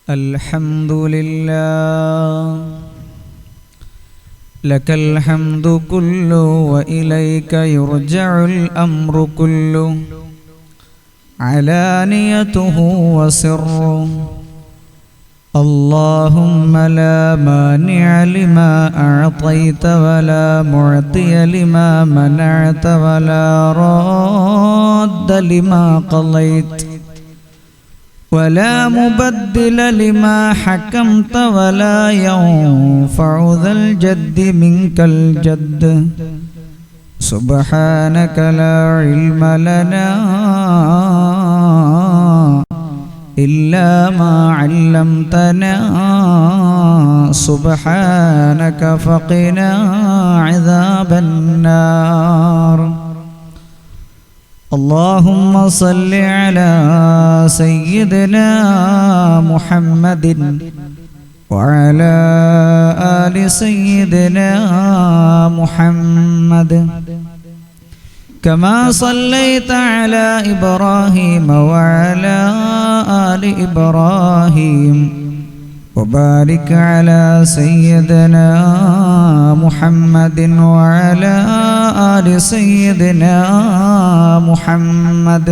الحمد لله لك الحمد كله وإليك يرجع الأمر كله علانيته وسره. اللهم لا مانع لما أعطيت ولا معطي لما منعت ولا راد لما قضيت ولا مبدل لما حكمت ولا ينفع ذا الجد منك الجد. سبحانك لا علم لنا إلا ما علمتنا سبحانك فقنا عذاب النار. اللهم صل على سيدنا محمد وعلى آل سيدنا محمد كما صليت على إبراهيم وعلى آل إبراهيم وبارك على سيدنا محمد وعلى آل سيدنا محمد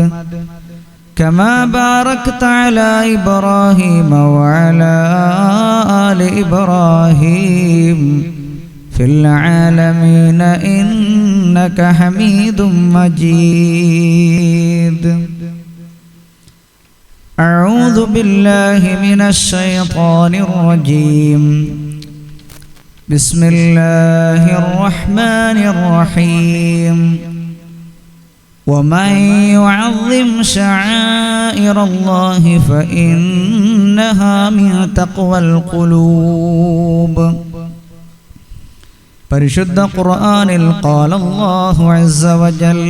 كما باركت على إبراهيم وعلى آل إبراهيم في العالمين إنك حميد مجيد. أعوذ بالله من الشيطان الرجيم. بسم الله الرحمن الرحيم. ومن يعظم شعائر الله فإنها من تقوى القلوب. പരിശുദ്ധ ഖുർആനിൽ قال الله عز وجل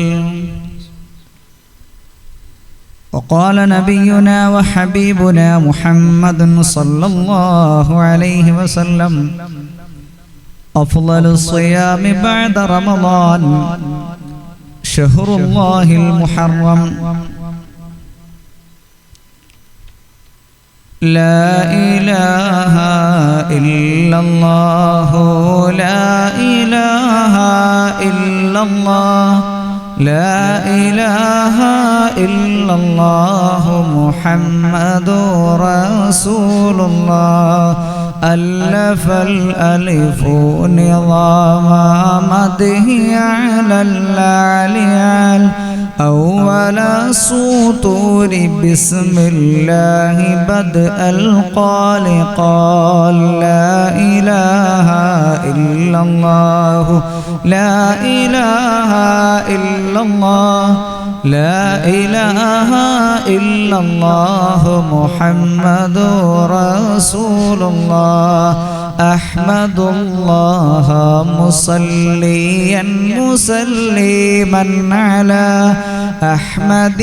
وقال نبينا وحبيبنا محمد صلى الله عليه وسلم أفضل الصيام بعد رمضان شهر الله المحرم. لا إله إلا الله لا إله إلا الله لا إله إلا الله محمد رسول الله. ألف الألف نظام مده على الأعلى أول سطور بسم الله بدء القال قال لا إله إلا الله لا إله إلا الله لا إله إلا الله محمد رسول الله. أحمد الله مصليا مسلما على أحمد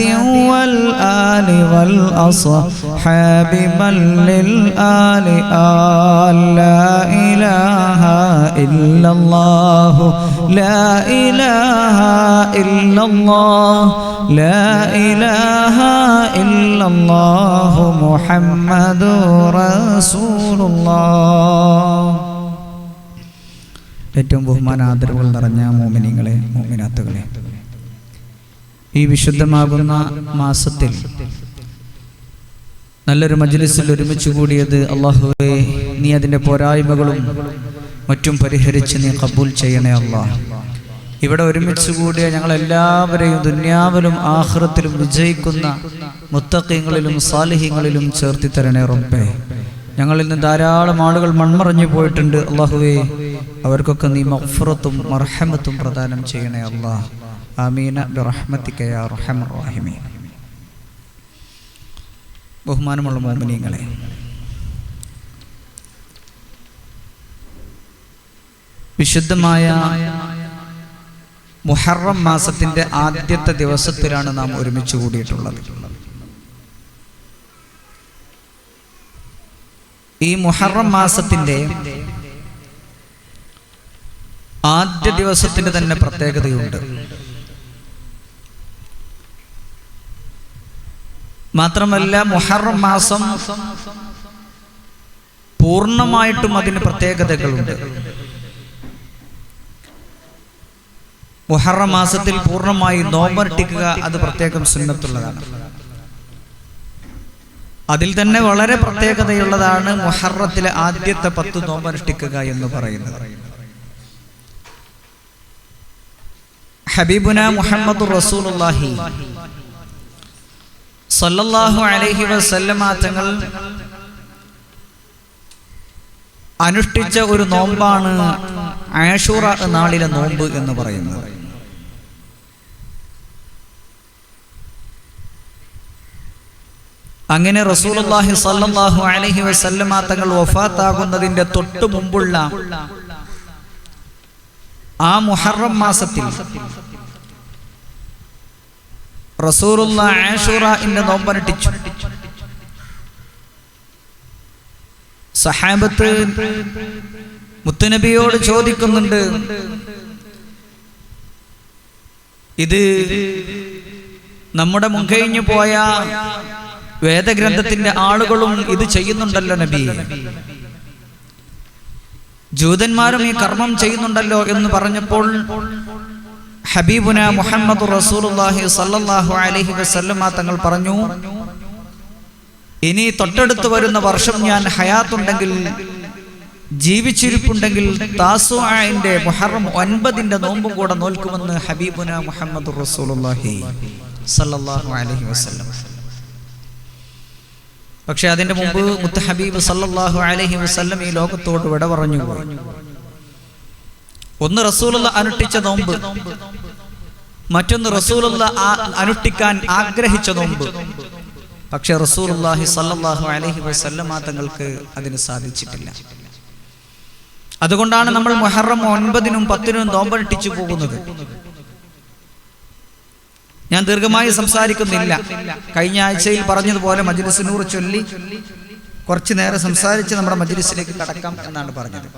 والآل والأصحاب من للآل لا إله إلا الله لا إله إلا الله لا إله إلا الله محمد رسول الله. ഏറ്റവും ബഹുമാനാദരവുകൾ നിറഞ്ഞ മോമിനികളെ മോമിനാത്തുകളെ, ഈ വിശുദ്ധമാകുന്ന മാസത്തിൽ നല്ലൊരു മജ്ലിസിൽ ഒരുമിച്ച് കൂടിയത് അല്ലാഹുവേ, നീ അതിൻ്റെ പോരായ്മകളും മറ്റും പരിഹരിച്ച് നീ ഖബൂൽ ചെയ്യണേ അല്ലാഹ്. ഇവിടെ ഒരുമിച്ച് കൂടിയ ഞങ്ങളെല്ലാവരെയും ദുനിയാവിലും ആഖിറത്തിലും വിജയിക്കുന്ന മുത്തഖീങ്ങളിലും സാലിഹീങ്ങളിലും ചേർത്തി തരണേ റബ്ബേ. ഞങ്ങളിൽ നിന്ന് ധാരാളം ആളുകൾ മൺമറഞ്ഞു പോയിട്ടുണ്ട് അല്ലാഹുവേ, അവർക്കൊക്കെ നീ മഗ്ഫിറത്തും മർഹമത്തും പ്രദാനം ചെയ്യണേ അല്ലാഹ്. ആമീന ബിറഹ്മതിക യാ അർഹമർ റഹീമീൻ. ബഹുമാനമുള്ള മുഅ്മിനീങ്ങളെ, വിശുദ്ധമായ മുഹറം മാസത്തിന്റെ ആദ്യത്തെ ദിവസത്തിലാണ് നാം ഒരുമിച്ച് കൂടിയിട്ടുള്ളത്. ഈ മുഹറം മാസത്തിന്റെ ആദ്യ ദിവസത്തിന് തന്നെ പ്രത്യേകതയുണ്ട്. മാത്രമല്ല മുഹറം മാസം പൂർണ്ണമായിട്ടും അതിന് പ്രത്യേകതകളുണ്ട്. മുഹറം മാസത്തിൽ പൂർണ്ണമായി നോമ്പനുഷ്ഠിക്കുക അത് പ്രത്യേകം സുന്നത്തുള്ളതാണ്. അതിൽ തന്നെ വളരെ പ്രത്യേകതയുള്ളതാണ് മുഹറത്തിലെ ആദ്യത്തെ 10 നോമ്പനുഷ്ഠിക്കുക എന്ന് പറയുന്നത്. ഹബീബുന മുഹമ്മദുർ റസൂലുള്ളാഹി സല്ലല്ലാഹു അലൈഹി വസല്ലമ തങ്ങൾ അനുഷ്ഠിച്ച ഒരു നോമ്പാണ് ആശൂറ നാളിലെ നോമ്പ് എന്ന് പറയുന്നത്. അങ്ങനെ റസൂലുള്ളാഹി സ്വല്ലല്ലാഹു അലൈഹി വസല്ലമ തങ്ങൾ വഫാത്താകുന്നതിന്റെ തൊട്ടു മുമ്പുള്ള ആ മുഹറം മാസത്തിൽ റസൂലുള്ളാഹി ആശൂറയുടെ നോമ്പനുഷ്ഠിച്ചു. സഹാബത്ത് മുത്തുനബിയോട് ചോദിക്കുന്നുണ്ട്, ഇത് നമ്മുടെ മുൻകഴിഞ്ഞു പോയ വേദഗ്രന്ഥത്തിന്റെ ആളുകളും ഇത് ചെയ്യുന്നുണ്ടല്ലോ നബി, ജൂതന്മാരും ഈ കർമ്മം ചെയ്യുന്നുണ്ടല്ലോ എന്ന് പറഞ്ഞപ്പോൾ ഹബീബുന മുഹമ്മദ് റസൂലുള്ളാഹി സ്വല്ലല്ലാഹു അലൈഹി വസല്ലമ തങ്ങൾ പറഞ്ഞു, ഇനി തൊട്ടടുത്ത് വരുന്ന വർഷം ഞാൻ ഹയാത്തുണ്ടെങ്കിൽ, ജീവിച്ചിരിപ്പുണ്ടെങ്കിൽ താസുആന്റെ മുഹറം 9 നോമ്പും കൂടെ നോൽക്കുമെന്ന് ഹബീബുന മുഹമ്മദ് റസൂലുള്ളാഹി സ്വല്ലല്ലാഹു അലൈഹി വസല്ലം. പക്ഷെ അതിന്റെ മുമ്പ് മുത്ത് ഹബീബ് സല്ലല്ലാഹു അലൈഹി വസല്ലം ഈ ലോകത്തോട് വിട പറഞ്ഞു പോയി. ഒന്ന് റസൂലുള്ള അനുഷ്ഠിച്ച നോമ്പ്, മറ്റൊന്ന് റസൂലുള്ള അനുഷ്ഠിക്കാൻ ആഗ്രഹിച്ച നോമ്പ്. പക്ഷെ റസൂലുള്ളാഹി സല്ലല്ലാഹു അലൈഹി വസല്ലം തങ്ങൾക്ക് അതിന് സാധിച്ചിട്ടില്ല. അതുകൊണ്ടാണ് നമ്മൾ മുഹറം 9-നും 10-നും നോമ്പനുഷ്ഠിച്ചു പോകുന്നത്. ഞാൻ ദീർഘമായി സംസാരിക്കുന്നില്ല. കഴിഞ്ഞ ആഴ്ചയിൽ പറഞ്ഞതുപോലെ മജ്‌ലിസ് നൂർ ചൊല്ലി കുറച്ചു നേരം സംസാരിച്ച് നമ്മുടെ മജ്‌ലിസിലേക്ക് കടക്കാം എന്നാണ് പറഞ്ഞത്.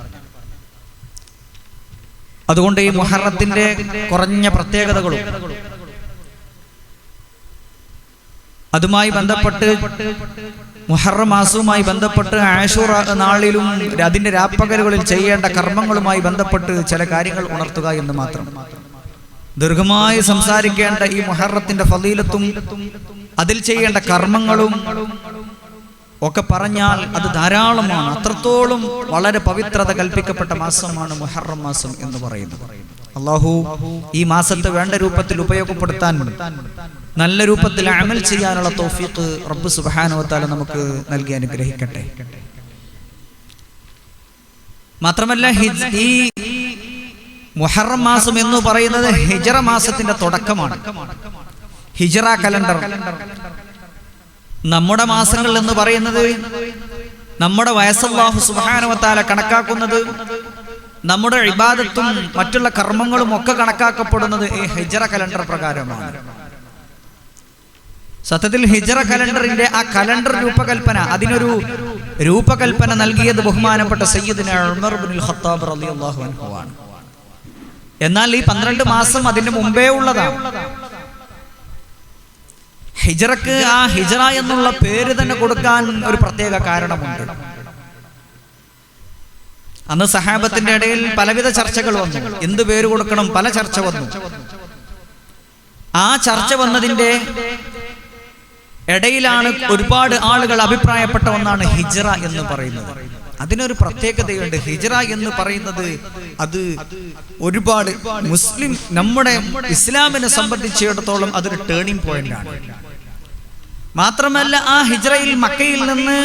അതുകൊണ്ട് ഈ മുഹറത്തിന്റെ കുറഞ്ഞ പ്രത്യേകതകളും അതുമായി ബന്ധപ്പെട്ട് മുഹറം മാസവുമായി ബന്ധപ്പെട്ട് ആശൂറ നാളിലും അതിന്റെ രാപ്പകലുകളിൽ ചെയ്യേണ്ട കർമ്മങ്ങളുമായി ബന്ധപ്പെട്ട് ചില കാര്യങ്ങൾ ഉണർത്തുക എന്ന് മാത്രം. ദീർഘമായി സംസാരിക്കേണ്ട ഈ മുഹറത്തിന്റെ ഫളീലത്തും അതിൽ ചെയ്യേണ്ട കർമ്മങ്ങളും ഒക്കെ പറഞ്ഞാൽ അത് ധാരാളമാണ്. അത്രത്തോളം വളരെ പവിത്രത കൽപ്പിക്കപ്പെട്ട മാസമാണ് മുഹറം മാസം എന്ന് പറയുന്നത്. അല്ലാഹു ഈ മാസത്തെ വേണ്ട രൂപത്തിൽ ഉപയോഗപ്പെടുത്താൻ, നല്ല രൂപത്തിൽ അമൽ ചെയ്യാനുള്ള തൗഫീഖ് റബ്ബ് സുബ്ഹാനഹു വ തആല നമുക്ക് നൽകി അനുഗ്രഹിക്കട്ടെ. മാത്രമല്ല ഈ മുഹറം മാസം എന്ന് പറയുന്നത് ഹിജ്റ മാസത്തിന്റെ തുടക്കമാണ്. ഹിജ്റ കലണ്ടർ നമ്മുടെ മാസങ്ങൾ എന്ന് പറയുന്നത്, നമ്മുടെ വയസ്സ് അല്ലാഹു സുബ്ഹാനഹു വ തആല കണക്കാക്കുന്നത്, നമ്മുടെ ഇബാദത്തും മറ്റുള്ള കർമ്മങ്ങളും ഒക്കെ കണക്കാക്കപ്പെടുന്നത് ഈ ഹിജ്റ കലണ്ടർ പ്രകാരമാണ്. സത്യത്തിൽ ഹിജ്റ കലണ്ടറിന്റെ ആ കലണ്ടർ രൂപകൽപ്പന, അതിനൊരു രൂപകൽപ്പന നൽകിയത് ബഹുമാനപ്പെട്ട സയ്യിദുനാ ഉമർ ഇബ്നുൽ ഖത്താബ് റളിയല്ലാഹു അൻഹു ആണ്. എന്നാൽ ഈ 12 മാസം അതിന് മുമ്പേ ഉള്ളതാണ്. ഹിജ്റക്ക് ആ ഹിജ്റ എന്നുള്ള പേര് തന്നെ കൊടുക്കാൻ ഒരു പ്രത്യേക കാരണമുണ്ട്. അന്ന് സഹാബത്തിന്റെ ഇടയിൽ പലവിധ ചർച്ചകൾ വന്നു, എന്ത് പേര് കൊടുക്കണം, പല ചർച്ച വന്നു. ആ ചർച്ച വന്നതിന്റെ ഇടയിലാണ് ഒരുപാട് ആളുകൾ അഭിപ്രായപ്പെട്ട ഒന്നാണ് ഹിജ്റ എന്ന് പറയുന്നത്. അതിനൊരു പ്രത്യേകതയുണ്ട്. ഹിജ്റ എന്ന് പറയുന്നത് അത് ഒരുപാട് മുസ്ലിം, നമ്മുടെ ഇസ്ലാമിനെ സംബന്ധിച്ചിടത്തോളം അതൊരു ടേണിംഗ് പോയിന്റ് ആണ്. മാത്രമല്ല ആ ഹിജ്റയിൽ മക്കയിൽ നിന്ന്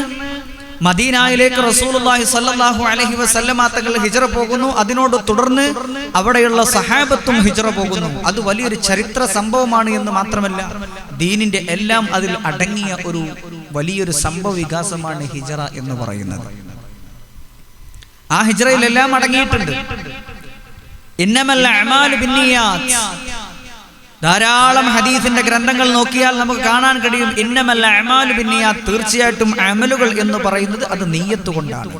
മദീനയിലേക്ക് റസൂലുള്ളാഹി സ്വല്ലല്ലാഹു അലൈഹി വസല്ലമ തങ്ങൾ ഹിജ്റ പോകുന്നു. അതിനോട് തുടർന്ന് അവിടെയുള്ള സഹാബത്തും ഹിജ്റ പോകുന്നു. അത് വലിയൊരു ചരിത്ര സംഭവമാണ് എന്ന് മാത്രമല്ല, ദീനിന്റെ എല്ലാം അതിൽ അടങ്ങിയ ഒരു വലിയൊരു സംഭവ വികാസമാണ് ഹിജ്റ എന്ന് പറയുന്നത്. ആ ഹിജ്റയിൽ എല്ലാം അടങ്ങിയിട്ടുണ്ട്. ഇന്നമൽ അഅ്മാലു ബിന്നിയാത്ത്. ധാരാളം ഹദീസിന്റെ ഗ്രന്ഥങ്ങൾ നോക്കിയാൽ നമുക്ക് കാണാൻ കഴിയും, ഇന്നമൽ അഅ്മാലു ബിന്നിയാത്ത്. തീർച്ചയായിട്ടും അമലുകൾ എന്ന് പറയുന്നത് അത് നിയ്യത്ത് കൊണ്ടാണ്.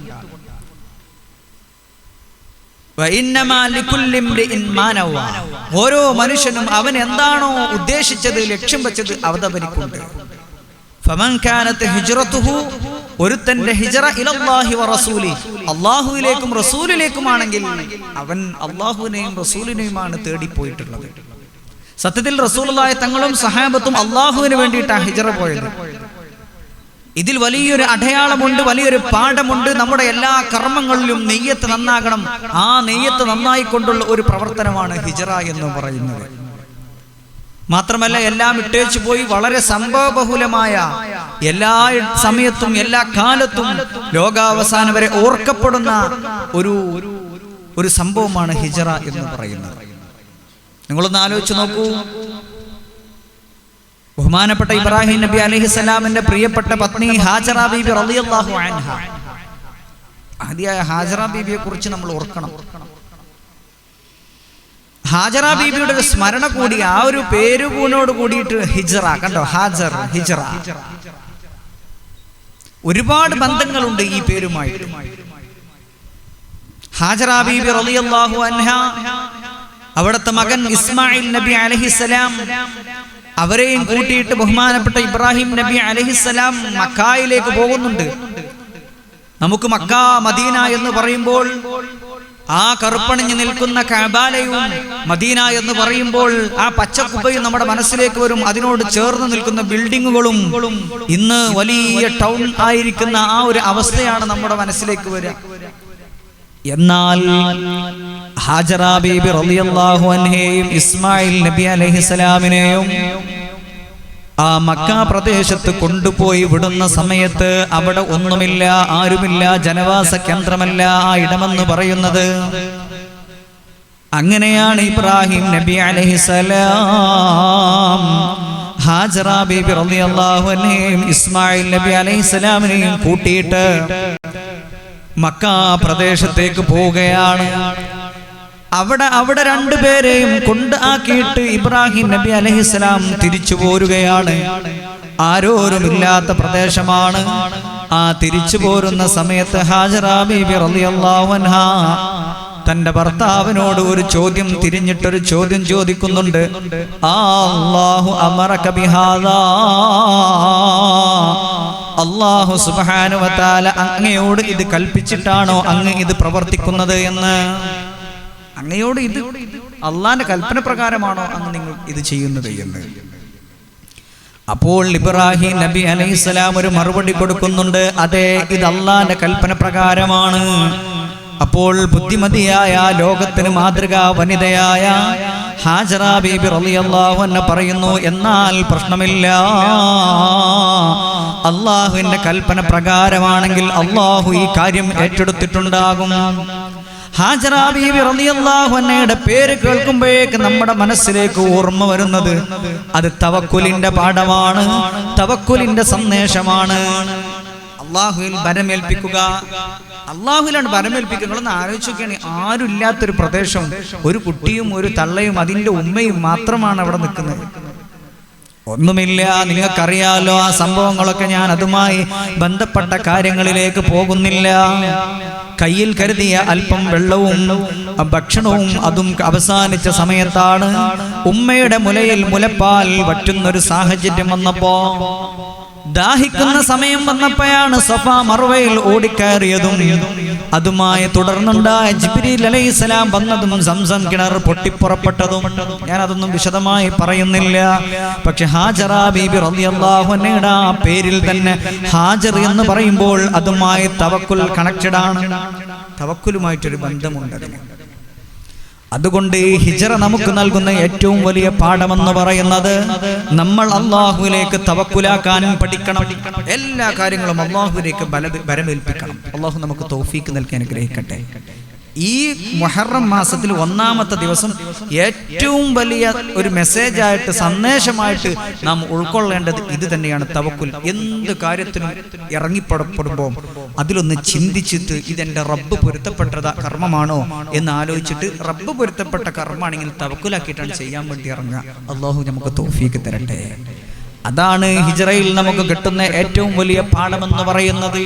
വഇന്നമാ ലികുല്ലി ഇംറിഇൻ മാ നവ്വ. ഓരോ മനുഷ്യനും അവൻ എന്താണോ ഉദ്ദേശിച്ചത്, ലക്ഷ്യം വെച്ചത് അവതരിക്കുന്നുണ്ട്. ഫമൻ കാനത് ഹിജ്റതുഹു ഒരുത്തന്റെ ഹിജറ ഇലല്ലാഹി വ റസൂലി, അള്ളാഹുവിലേക്കും റസൂലിലേക്കുമാണെങ്കിൽ അവൻ അള്ളാഹുവിനെയും റസൂലിനെയുമാണ് തേടിപ്പോയിട്ടുള്ളത്. സത്യത്തിൽ റസൂലുള്ളാഹി തങ്ങളും സഹാബത്തും അള്ളാഹുവിന് വേണ്ടിയിട്ടാണ് ഹിജറ പോയത്. ഇതിൽ വലിയൊരു അടയാളമുണ്ട്, വലിയൊരു പാഠമുണ്ട്. നമ്മുടെ എല്ലാ കർമ്മങ്ങളിലും നെയ്യത്ത് നന്നാകണം. ആ നെയ്യത്ത് നന്നായിക്കൊണ്ടുള്ള ഒരു പ്രവർത്തനമാണ് ഹിജറ എന്ന് പറയുന്നത്. മാത്രമല്ല എല്ലാം ഇട്ടേച്ചു പോയി വളരെ സംഭവബഹുലമായ എല്ലാ സമയത്തും എല്ലാ കാലത്തും ലോകാവസാനം വരെ ഓർക്കപ്പെടുന്ന ഒരു സംഭവമാണ് ഹിജറ എന്ന് പറയുന്നത്. നിങ്ങളൊന്ന് ആലോചിച്ച് നോക്കൂ. ബഹുമാനപ്പെട്ട ഇബ്രാഹിം നബി അലൈഹിസ്സലാമിന്റെ പ്രിയപ്പെട്ട പത്നി ഹാജറ ബീബി റളിയല്ലാഹു അൻഹ, ആദിയായ ഹാജറ ബീബിയെ കുറിച്ച് നമ്മൾ ഓർക്കണം. ഹാജറ ബീബിയുടെ ഒരു സ്മരണ കൂടി, ആ ഒരു പേരുകൂനോട് കൂടിയിട്ട് ഹിജ്റ. കണ്ടോ, ഹാജർ, ഹിജ്റ. ഒരുപാട് ബന്ധങ്ങളുണ്ട് ഈ പേരുമായിട്ട്. ഹാജറ ബീബി റളിയല്ലാഹു അൻഹ, അവിടുത്തെ മകൻ ഇസ്മായിൽ നബി അലൈഹിസ്സലാം, അവരെയും കൂട്ടിയിട്ട് ബഹുമാനപ്പെട്ട ഇബ്രാഹിം നബി അലൈഹിസ്സലാം മക്കായിലേക്ക് പോകുന്നുണ്ട്. നമുക്ക് മക്ക മദീന എന്ന് പറയുമ്പോൾ ആ കറുപ്പണിഞ്ഞു നിൽക്കുന്ന കഅബാലയും മദീന എന്ന് പറയുമ്പോൾ ആ പച്ചക്കുബയും നമ്മുടെ മനസ്സിലേക്ക് വരും. അതിനോട് ചേർന്ന് നിൽക്കുന്ന ബിൽഡിങ്ങുകളും ഇന്ന് വലിയ ടൗൺ ആയിരിക്കുന്ന ആ ഒരു അവസ്ഥയാണ് നമ്മുടെ മനസ്സിലേക്ക് വരിക. എന്നാൽ ഹാജറ ബീബി റളിയല്ലാഹു അൻഹയും ഇസ്മായിൽ നബി അലൈഹിസ്സലാമിനെയും ആ മക്ക പ്രദേശത്ത് കൊണ്ടുപോയി വിടുന്ന സമയത്ത് അവിടെ ഒന്നുമില്ല, ആരുമില്ല, ജനവാസ കേന്ദ്രമല്ല ആ ഇടമെന്ന് പറയുന്നത്. അങ്ങനെയാണ് ഇബ്രാഹിം നബി അലൈഹിസ്സലാം ഹാജറ ബീബി റളിയല്ലാഹു അൻഹയും ഇസ്മായിൽ നബി അലൈഹിസ്സലാമിനെയും കൂട്ടിയിട്ട് മക്ക പ്രദേശത്തേക്ക് പോവുകയാണ്. അവിടെ രണ്ടുപേരെയും കൊണ്ട് ആക്കിയിട്ട് ഇബ്രാഹിം നബി അലൈഹിസ്സലാം തിരിച്ചു പോരുകയാണ്. ആരോരുമില്ലാത്ത പ്രദേശമാണ്. ആ തിരിച്ചു പോരുന്ന സമയത്ത് ഹാജറ ബീബി റളിയല്ലാഹു അൻഹ തന്റെ ഭർത്താവിനോട് ഒരു ചോദ്യം, തിരിഞ്ഞിട്ടൊരു ചോദ്യം ചോദിക്കുന്നുണ്ട്. അല്ലാഹു അമറക ബിഹാദാ, അല്ലാഹു സുബ്ഹാനഹു വ തആല അങ്ങയോട് ഇത് കൽപ്പിച്ചിട്ടാണോ അങ്ങ് ഇത് പ്രവർത്തിക്കുന്നത് എന്ന്? അങ്ങയോട് ഇത് അള്ളാന്റെ കൽപ്പന പ്രകാരമാണോ അങ്ങ് നിങ്ങൾ ഇത് ചെയ്യുന്നത് എന്ന്? അപ്പോൾ ഇബ്രാഹിം നബി അലൈഹിസ്സലാം ഒരു മറുപടി കൊടുക്കുന്നുണ്ട്, അതെ, ഇത് അള്ളാന്റെ കൽപ്പന പ്രകാരമാണ്. അപ്പോൾ ബുദ്ധിമതിയായ ലോകത്തിന് മാതൃകാ വനിതയായ ഹാജറ ബീബി റളിയല്ലാഹു അൻഹ പറയുന്നു, എന്നാൽ പ്രശ്നമില്ല, അള്ളാഹുവിന്റെ കൽപ്പന പ്രകാരമാണെങ്കിൽ അള്ളാഹു ഈ കാര്യം ഏറ്റെടുത്തിട്ടുണ്ടാകും. ഹാജറ ബീബി റളിയല്ലാഹു അൻഹയുടെ പേര് കേൾക്കുമ്പോഴേക്ക് നമ്മുടെ മനസ്സിലേക്ക് ഓർമ്മ വരുന്നത് അത് തവക്കുലിന്റെ പാഠമാണ്, തവക്കുലിന്റെ സന്ദേശമാണ്. അള്ളാഹുവിൽ ബരമേൽപ്പിക്കുക, അള്ളാഹുവിലാണ് ബരമേൽപ്പിക്കുക. നിങ്ങളൊന്ന് ആലോചിച്ച് നോക്കിയാണ്, ആരും ഇല്ലാത്തൊരു പ്രദേശം, ഒരു കുട്ടിയും ഒരു തള്ളയും അതിൻ്റെ ഉമ്മയും മാത്രമാണ് അവിടെ നിൽക്കുന്നത്. ഒന്നുമില്ല. നിങ്ങൾക്കറിയാലോ ആ സംഭവങ്ങളൊക്കെ, ഞാൻ അതുമായി ബന്ധപ്പെട്ട കാര്യങ്ങളിലേക്ക് പോകുന്നില്ല. കയ്യിൽ കരുതിയ അല്പം വെള്ളവും ഭക്ഷണവും അതും അവസാനിച്ച സമയത്താണ് ഉമ്മയുടെ മുലയിൽ മുലപ്പാൽ വറ്റുന്നൊരു സാഹചര്യം വന്നപ്പോ, ദാഹിക്കുന്ന സമയം വന്നപ്പോഴാണ് സഫ മർവയിൽ ഓടിക്കയറിയതും അതുമായി തുടർന്നുണ്ടായ ജിബ്രീൽ അലൈഹിസ്സലാം വന്നതും സംസം കിണർ പൊട്ടിപ്പുറപ്പെട്ടതും. ഞാൻ അതൊന്നും വിശദമായി പറയുന്നില്ല. പക്ഷെ ഹാജറ ബീബി റളിയല്ലാഹു അൻഹയുടെ ആ പേരിൽ തന്നെ ഹാജർ എന്ന് പറയുമ്പോൾ അതുമായി തവക്കുൽ കണക്റ്റഡ് ആണ്, തവക്കുലുമായിട്ടൊരു ബന്ധമുണ്ട് അതിന്. അതുകൊണ്ട് ഈ ഹിജ്റ നമുക്ക് നൽകുന്ന ഏറ്റവും വലിയ പാഠമെന്ന് പറയുന്നത് നമ്മൾ അള്ളാഹുവിലേക്ക് തവക്കുലാക്കാൻ പഠിക്കണം. എല്ലാ കാര്യങ്ങളും അള്ളാഹുവിലേക്ക് ബരമേൽപ്പിക്കണം. അള്ളാഹു നമുക്ക് തൗഫീക്ക് നൽകി അനുഗ്രഹിക്കട്ടെ. ഈ മുഹറം മാസത്തിൽ ഒന്നാമത്തെ ദിവസം ഏറ്റവും വലിയ ഒരു മെസ്സേജായിട്ട്, സന്ദേശമായിട്ട് നാം ഉൾക്കൊള്ളേണ്ടത് ഇത് തന്നെയാണ്, തവക്കുൽ. എന്ത് കാര്യത്തിനും ഇറങ്ങിപ്പുറപ്പെടുമ്പോൾ അതിലൊന്ന് ചിന്തിച്ചിട്ട് ഇതെൻ്റെ റബ്ബ് പൊരുത്തപ്പെട്ട കർമ്മമാണോ എന്ന് ആലോചിച്ചിട്ട്, റബ്ബ് പൊരുത്തപ്പെട്ട കർമ്മമാണെങ്കിൽ തവക്കുലാക്കിയിട്ടാണ് ചെയ്യാൻ വേണ്ടി ഇറങ്ങുക. അള്ളാഹു നമുക്ക് തൗഫീക്ക് തരട്ടെ. അതാണ് ഹിജ്റയിൽ നമുക്ക് കിട്ടുന്ന ഏറ്റവും വലിയ പാഠമെന്ന് പറയുന്നത്.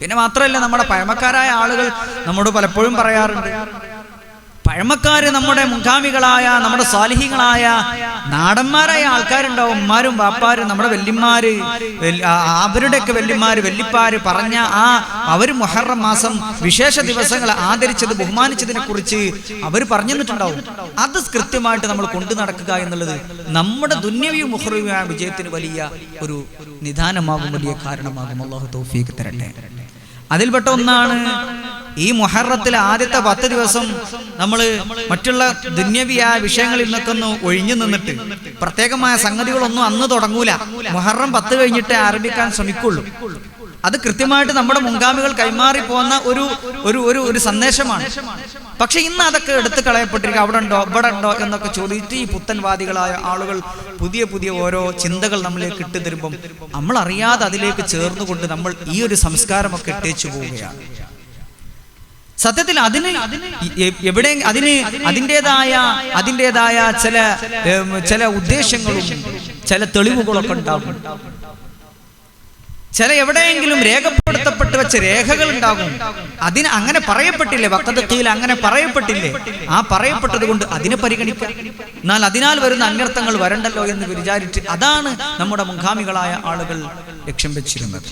പിന്നെ മാത്രമല്ല, നമ്മുടെ പഴമക്കാരായ ആളുകൾ നമ്മോട് പലപ്പോഴും പറയാറുണ്ട്, പഴമക്കാര് നമ്മുടെ മുൻഗാമികളായ നമ്മുടെ സാലിഹീങ്ങളായ നാടന്മാരായ ആൾക്കാരുണ്ടാവും, ഉമ്മാരും ബാപ്പാരും നമ്മുടെ വല്യന്മാര്, അവരുടെയൊക്കെ വല്യന്മാര് വല്യപ്പാര് പറഞ്ഞ അവര് മുഹറം മാസം വിശേഷ ദിവസങ്ങൾ ആദരിച്ചത് ബഹുമാനിച്ചതിനെ കുറിച്ച് അവർ പറഞ്ഞു തന്നിട്ടുണ്ടാവും. അത് കൃത്യമായിട്ട് നമ്മൾ കൊണ്ടു നടക്കുക എന്നുള്ളത് നമ്മുടെ ദുന്യവിയും മുഹറവിയുമായ വിജയത്തിന് വലിയ ഒരു നിദാനമാകും, വലിയ കാരണമാകും. അല്ലാഹു തൗഫീഖ് തരട്ടെ. അതിൽപ്പെട്ട ഒന്നാണ് ഈ മുഹറത്തിലെ ആദ്യത്തെ 10 ദിവസം നമ്മൾ മറ്റുള്ള ദുന്യവിയായ വിഷയങ്ങളിൽ നിന്നൊക്കെ ഒന്ന് ഒഴിഞ്ഞു നിന്നിട്ട് പ്രത്യേകമായ സംഗതികളൊന്നും അന്ന് തുടങ്ങൂല. മുഹറം 10 കഴിഞ്ഞിട്ടേ ആരംഭിക്കാൻ ശ്രമിക്കുള്ളൂ. അത് കൃത്യമായിട്ട് നമ്മുടെ മുൻഗാമികൾ കൈമാറി പോകുന്ന ഒരു സന്ദേശമാണ്. പക്ഷെ ഇന്ന് അതൊക്കെ എടുത്തു കളയപ്പെട്ടിരിക്കുക. അവിടെ ഉണ്ടോ ഇവിടെ ഉണ്ടോ എന്നൊക്കെ ചോദിച്ചിട്ട് ഈ പുത്തൻവാദികളായ ആളുകൾ പുതിയ പുതിയ ഓരോ ചിന്തകൾ നമ്മളിലേക്ക് ഇട്ടു തരുമ്പം നമ്മൾ അറിയാതെ അതിലേക്ക് ചേർന്നുകൊണ്ട് നമ്മൾ ഈ ഒരു സംസ്കാരമൊക്കെ ഇട്ടേച്ചു പോവുകയാണ്. സത്യത്തിൽ അതിന് അതിൻ്റെതായ ചില ഉദ്ദേശങ്ങളും ചില തെളിവുകളൊക്കെ ഉണ്ടാകും. ചില എവിടെയെങ്കിലും രേഖപ്പെടുത്തപ്പെട്ട് വെച്ച രേഖകൾ ഉണ്ടാകും. അതിന് അങ്ങനെ പറയപ്പെട്ടില്ലേ, വഖദ് ഖീല അങ്ങനെ പറയപ്പെട്ടില്ലേ, ആ പറയപ്പെട്ടത് കൊണ്ട് അതിനെ പരിഗണിക്കാം. എന്നാൽ അതിനാൽ വരുന്ന അന്വർത്ഥങ്ങൾ വരണ്ടല്ലോ എന്ന് വിചാരിച്ച് അതാണ് നമ്മുടെ മുൻഗാമികളായ ആളുകൾ ലക്ഷ്യം വെച്ചിരുന്നത്.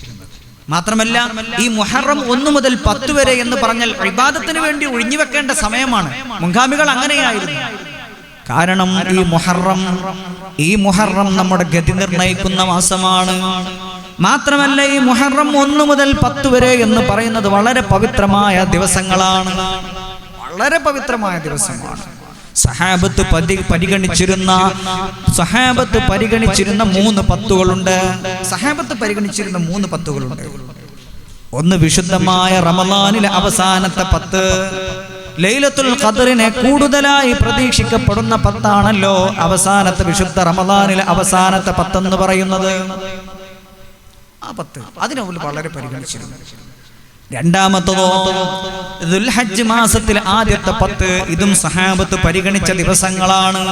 മാത്രമല്ല ഈ മുഹറം 1 മുതൽ 10 വരെ എന്ന് പറഞ്ഞാൽ ഇബാദത്തിന് വേണ്ടി ഒഴിഞ്ഞു വെക്കേണ്ട സമയമാണ്. മുൻഗാമികൾ അങ്ങനെയായിരുന്നു. കാരണം ഈ മുഹറം നമ്മുടെ ഗതി നിർണയിക്കുന്ന മാസമാണ്. മാത്രമല്ല ഈ മുഹറം 1 മുതൽ 10 വരെ എന്ന് പറയുന്നത് വളരെ പവിത്രമായ ദിവസങ്ങളാണ്, വളരെ പവിത്രമായ ദിവസമാണ്. സഹാബത്ത് പരിഗണിച്ചിരുന്ന 3 പത്തുകളുണ്ട്. സഹാബത്ത് പരിഗണിച്ചിരുന്ന 3 പത്തുകളുണ്ട്. ഒന്ന് വിശുദ്ധമായ റമളാനിലെ അവസാനത്തെ 10, ലൈലത്തുൽ ഖദറിനെ കൂടുതലായി പ്രതീക്ഷിക്കപ്പെടുന്ന 10ആണല്ലോ അവസാനത്തെ വിശുദ്ധ റമളാനിലെ അവസാനത്തെ 10 എന്ന് പറയുന്നത്. ആ 10 അതിനെ വളരെ പരിഗണിച്ചിരുന്നു. രണ്ടാമത്തതോ ദുൽഹജ്ജ് മാസത്തിൽ ആദ്യത്തെ 10, ഇതും സഹാബത്ത് പരിഗണിച്ച ദിവസങ്ങളാണ്.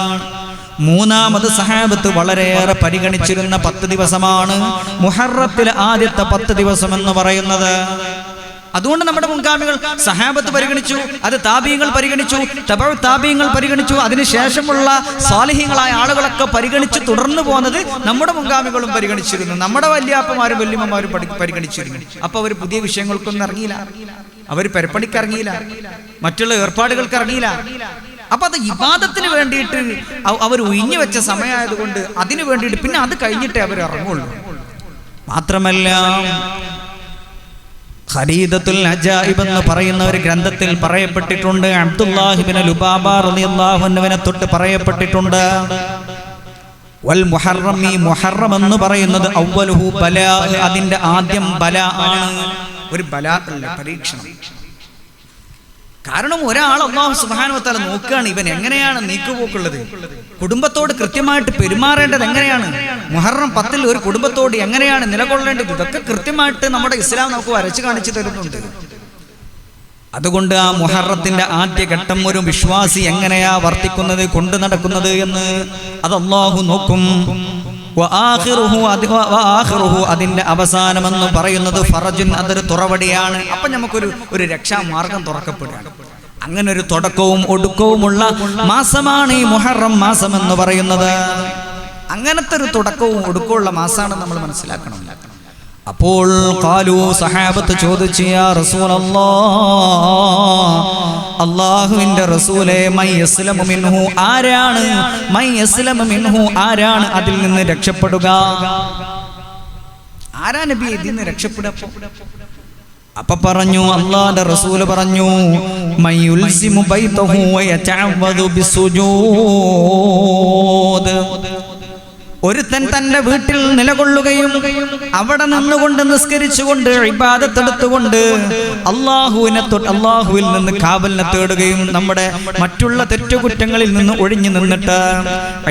മൂന്നാമത് സഹാബത്ത് വളരെയേറെ പരിഗണിച്ചിരുന്ന 10 ദിവസമാണ് മുഹറത്തിലെ ആദ്യത്തെ 10 ദിവസം എന്ന് പറയുന്നത്. അതുകൊണ്ട് നമ്മുടെ മുൻഗാമികൾ സഹാബത്ത് പരിഗണിച്ചു, അത് താബീങ്ങൾ പരിഗണിച്ചു, തബഉ താബീങ്ങൾ പരിഗണിച്ചു, അതിനുശേഷമുള്ള സാലിഹീങ്ങളായ ആളുകളൊക്കെ പരിഗണിച്ച് തുടർന്നു പോകുന്നത് നമ്മുടെ മുൻഗാമികളും പരിഗണിച്ചിരുന്നു, നമ്മുടെ വല്യാപ്പമാരും വല്യമ്മമാരും പരിഗണിച്ചിരുന്നു. അപ്പൊ അവർ പുതിയ വിഷയങ്ങൾക്കൊന്നും ഇറങ്ങിയില്ല, അവർ പെരപ്പണിക്ക് ഇറങ്ങിയില്ല, മറ്റുള്ള ഏർപ്പാടുകൾക്ക് ഇറങ്ങിയില്ല. അപ്പൊ അത് ഇബാദത്തിന് വേണ്ടിയിട്ട് അവർ ഒഴിഞ്ഞു വെച്ച സമയമായതുകൊണ്ട് അതിനു വേണ്ടിയിട്ട് പിന്നെ അത് കഴിഞ്ഞിട്ടേ അവർ ഇറങ്ങുള്ളൂ. മാത്രമല്ല ഖരീദത്തുൽ അജായിബ് എന്ന് പറയുന്ന ഒരു ഗ്രന്ഥത്തിൽ പറയപ്പെട്ടിട്ടുണ്ട്, അബ്ദുല്ലാഹി ഇബ്നു ലുബാബ റളിയല്ലാഹു അൻഹുവിനെ തൊട്ട് പറയപ്പെട്ടിട്ടുണ്ട്, വൽ മുഹറം, ഈ മുഹറം എന്ന് പറയുന്നത് അവ്വലുഹു ബലാ, അതിന്റെ ആദ്യം ബലാ ആണ്, ഒരു ബലാ അല്ല, പരീക്ഷണം. കാരണം ഒരാൾ അല്ലാഹു സുബ്ഹാനഹു വ തആല നോക്കുകയാണ് ഇവൻ എങ്ങനെയാണ് നീക്കുപോക്കുള്ളത്, കുടുംബത്തോട് കൃത്യമായിട്ട് പെരുമാറേണ്ടത് എങ്ങനെയാണ്, മുഹറം 10 ഒരു കുടുംബത്തോട് എങ്ങനെയാണ് നിലകൊള്ളേണ്ടത്, ഇതൊക്കെ കൃത്യമായിട്ട് നമ്മുടെ ഇസ്ലാം നമുക്ക് വരച്ചു കാണിച്ചു തരുന്നുണ്ട്. അതുകൊണ്ട് ആ മുഹറത്തിന്റെ ആദ്യഘട്ടം ഒരു വിശ്വാസി എങ്ങനെയാ വർത്തിക്കുന്നത്, കൊണ്ടു നടക്കുന്നത് എന്ന് അത് അല്ലാഹു നോക്കും. അതിന്റെ അവസാനമെന്ന് പറയുന്നത് ഫറജുൻ, അതൊരു തുറവടിയാണ്. അപ്പൊ നമുക്കൊരു രക്ഷാമാർഗം തുറക്കപ്പെടുകയാണ്. അങ്ങനെ ഒരു തുടക്കവും ഒടുക്കവുമുള്ള മാസമാണ് ഈ മുഹറം മാസം എന്ന് പറയുന്നത്. അങ്ങനത്തെ ഒരു തുടക്കവും ഒടുക്കവുമുള്ള മാസമാണ് നമ്മൾ മനസ്സിലാക്കണം. അപ്പോൾ ഖാലു, സഹാബത്ത് ചോദിച്ചു, യാ റസൂലല്ലാഹ്, അല്ലാഹുവിന്റെ റസൂലേ, മൻ യസ്ലമു മിൻഹു, ആരാണ് മൻ യസ്ലമു മിൻഹു, ആരാണ് അതിൽ നിന്ന് രക്ഷപ്പെടുക, ആരാ നബി ഇതിൽ നിന്ന് രക്ഷപ്പെടുക? അപ്പൊ പറഞ്ഞു, അല്ലാഹുവിന്റെ റസൂൽ പറഞ്ഞു, മൻ യുൽസിമു ബൈതഹു വയതഅവദു ബിസ്സുജൂദ്, ഒരുത്തൻ തന്റെ വീട്ടിൽ നിലകൊള്ളുകയും അവിടെ നിന്നുകൊണ്ട് നിസ്കരിച്ചുകൊണ്ട് ഇബാദത്തെടുത്തുകൊണ്ട് അല്ലാഹുവിൽ നിന്ന് കാവലിനെ തേടുകയും നമ്മുടെ മറ്റുള്ള തെറ്റുകുറ്റങ്ങളിൽ നിന്ന് ഒഴിഞ്ഞു നിന്നിട്ട്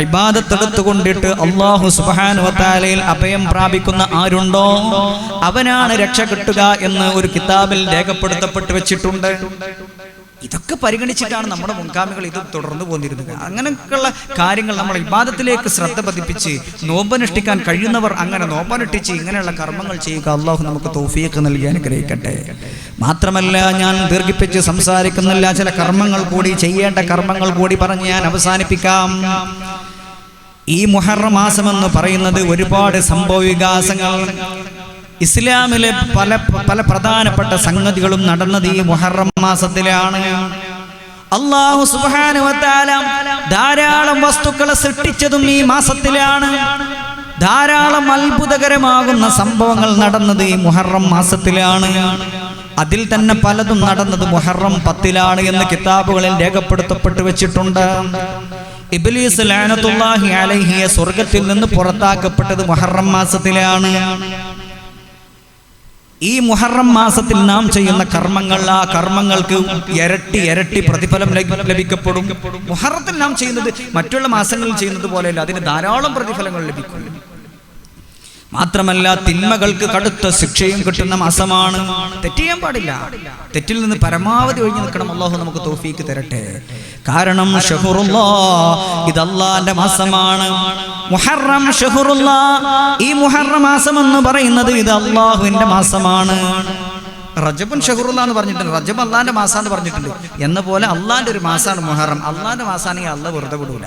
ഇബാദത്തെടുത്തുകൊണ്ടിട്ട് അല്ലാഹു സുബ്ഹാനഹു വ തആലയിൽ അഭയം പ്രാപിക്കുന്ന ആരുണ്ടോ അവനാണ് രക്ഷ കിട്ടുക എന്ന് ഒരു കിതാബിൽ രേഖപ്പെടുത്തപ്പെട്ട് വെച്ചിട്ടുണ്ട്. ഇതൊക്കെ പരിഗണിച്ചിട്ടാണ് നമ്മുടെ മുൻഗാമികൾ ഇത് തുടർന്നു പോന്നിരുന്നത്. അങ്ങനെയൊക്കെയുള്ള കാര്യങ്ങൾ നമ്മൾ ഇബാദത്തിലേക്ക് ശ്രദ്ധ പതിപ്പിച്ച് നോമ്പനുഷ്ഠിക്കാൻ കഴിയുന്നവർ അങ്ങനെ നോമ്പനുഷ്ഠിച്ച് ഇങ്ങനെയുള്ള കർമ്മങ്ങൾ ചെയ്യുക. അള്ളാഹു നമുക്ക് തൗഫീഖ് നൽകി അനുഗ്രഹിക്കട്ടെ. മാത്രമല്ല, ഞാൻ ദീർഘിപ്പിച്ച് സംസാരിക്കുന്നില്ല, ചില കർമ്മങ്ങൾ കൂടി, ചെയ്യേണ്ട കർമ്മങ്ങൾ കൂടി പറഞ്ഞ് ഞാൻ അവസാനിപ്പിക്കാം. ഈ മുഹറം മാസം എന്ന് പറയുന്നത് ഒരുപാട് സംഭവ വികാസങ്ങൾ, ഇസ്ലാമിലെ പല പ്രധാനപ്പെട്ട സംഗതികളും നടന്നത് ഈ മുഹറം മാസത്തിലാണ്. അല്ലാഹു സുബ്ഹാനഹു വ തആല ധാരാളം വസ്തുക്കളെ സൃഷ്ടിച്ചതും ഈ മാസത്തിലാണ്. ധാരാളം അത്ഭുതകരമാകുന്ന സംഭവങ്ങൾ നടന്നത് ഈ മുഹറം മാസത്തിലാണ്. അതിൽ തന്നെ പലതും നടന്നത് മുഹറം 10-ലാണ് എന്ന് കിതാബുകളിൽ രേഖപ്പെടുത്തപ്പെട്ടു വെച്ചിട്ടുണ്ട്. ഇബ്ലീസ് ലഅനത്തുല്ലാഹി അലൈഹിയെ സ്വർഗ്ഗത്തിൽ നിന്ന് പുറത്താക്കപ്പെട്ടത് മുഹറം മാസത്തിലാണ്. ഈ മുഹറം മാസത്തിൽ നാം ചെയ്യുന്ന കർമ്മങ്ങൾ, ആ കർമ്മങ്ങൾക്ക് ഇരട്ടി പ്രതിഫലം ലഭിക്കപ്പെടും. മുഹറത്തിൽ നാം ചെയ്യുന്നത് മറ്റുള്ള മാസങ്ങളിൽ ചെയ്യുന്നത് പോലെയല്ല, അതിന് ധാരാളം പ്രതിഫലങ്ങൾ ലഭിക്കും. മാത്രമല്ല, തിന്മകൾക്ക് കടുത്ത ശിക്ഷയും കിട്ടുന്ന മാസമാണ്. തെറ്റ് ചെയ്യാൻ പാടില്ല, തെറ്റിൽ നിന്ന് പരമാവധി ഒഴിഞ്ഞു നിൽക്കണം. അല്ലാഹു നമുക്ക് തൗഫീക്ക് തരട്ടെ. കാരണം ഇത് അല്ലാഹുവിന്റെ മാസമാണ്. മുഹറം ഷഹറുല്ലാഹ്, ഈ മുഹറം മാസം എന്ന് പറയുന്നത് ഇത് അല്ലാഹുവിന്റെ മാസമാണ്. റജബുൻ ഷഹറുല്ലാഹ് എന്ന് പറഞ്ഞിട്ടുണ്ട്, റജബ് അല്ലാഹുവിന്റെ മാസാന്ന് പറഞ്ഞിട്ടുണ്ട്. എന്ന പോലെ അല്ലാഹുവിന്റെ ഒരു മാസാണ് മുഹറം. അല്ലാഹുവിന്റെ മാസാണെങ്കിൽ അല്ലാഹു വെറുതെ വിടൂല,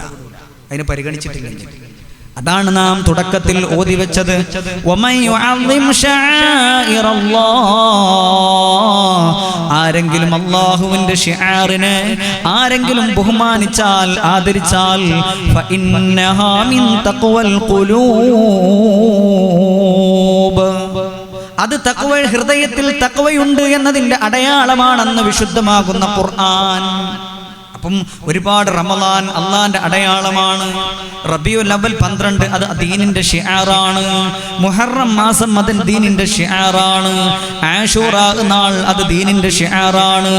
അതിനെ പരിഗണിച്ചിട്ടില്ലെങ്കിൽ. അതാണ് നാം തുടക്കത്തിൽ ഓതി വെച്ചത്. ആരെങ്കിലും അല്ലാഹുവിന്റെ ശിആറിനെ ആരെങ്കിലും ബഹുമാനിച്ചാൽ, ആദരിച്ചാൽ, ഫഇന്നഹാ മിൻ തഖ്വൽ ഖുലൂബ്, അത് തഖ്വ, ഹൃദയത്തിൽ തഖ്വയുണ്ട് എന്നതിന്റെ അടയാളമാണെന്ന് വിശുദ്ധമാകുന്ന ഖുർആൻ. അപ്പം ഒരുപാട് റമളാൻ അള്ളാന്റെ അടയാളമാണ്. റബീഉൽ അവ്വൽ 12 അത് ദീനിന്റെ ശിആറാണ്. മുഹറം മാസം അത് ദീനിന്റെ ശിആറാണ്. ആശൂറാ നാൾ അത് ദീനിന്റെ ശിആറാണ്.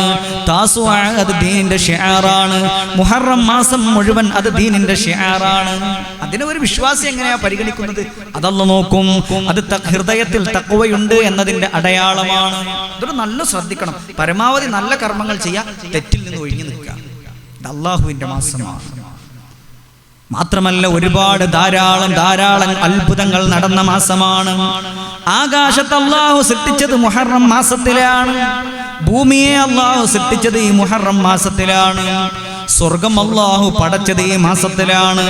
താസുആ അത് ദീനിന്റെ ശിആറാണ്. മുഹറം മാസം മുഴുവൻ അത് ദീനിന്റെ ശിആറാണ്. അതിനെ ഒരു വിശ്വാസി എങ്ങനെയാ പരിഗണിക്കുന്നത്? അതല്ല നോക്കും. അത് ഹൃദയത്തിൽ തഖ്വയുണ്ട് എന്നതിന്റെ അടയാളമാണ്. ഇതൊരു നല്ല ശ്രദ്ധിക്കണം. പരമാവധി നല്ല കർമ്മങ്ങൾ ചെയ്യാൻ, തെറ്റിൽ നിന്ന് ഒഴിഞ്ഞു നിൽക്കുക. അല്ലാഹുവിന്റെ മാസമാണ്. മാത്രമല്ല, ഒരുപാട് ധാരാളം അത്ഭുതങ്ങൾ നടന്ന മാസമാണ്. ആകാശത്ത് അല്ലാഹു സൃഷ്ടിച്ചത് മുഹറം മാസത്തിലാണ്. ഭൂമിയെ അല്ലാഹു സൃഷ്ടിച്ചത് ഈ മുഹറം മാസത്തിലാണ്. സ്വർഗം അല്ലാഹു പടച്ചത് ഈ മാസത്തിലാണ്.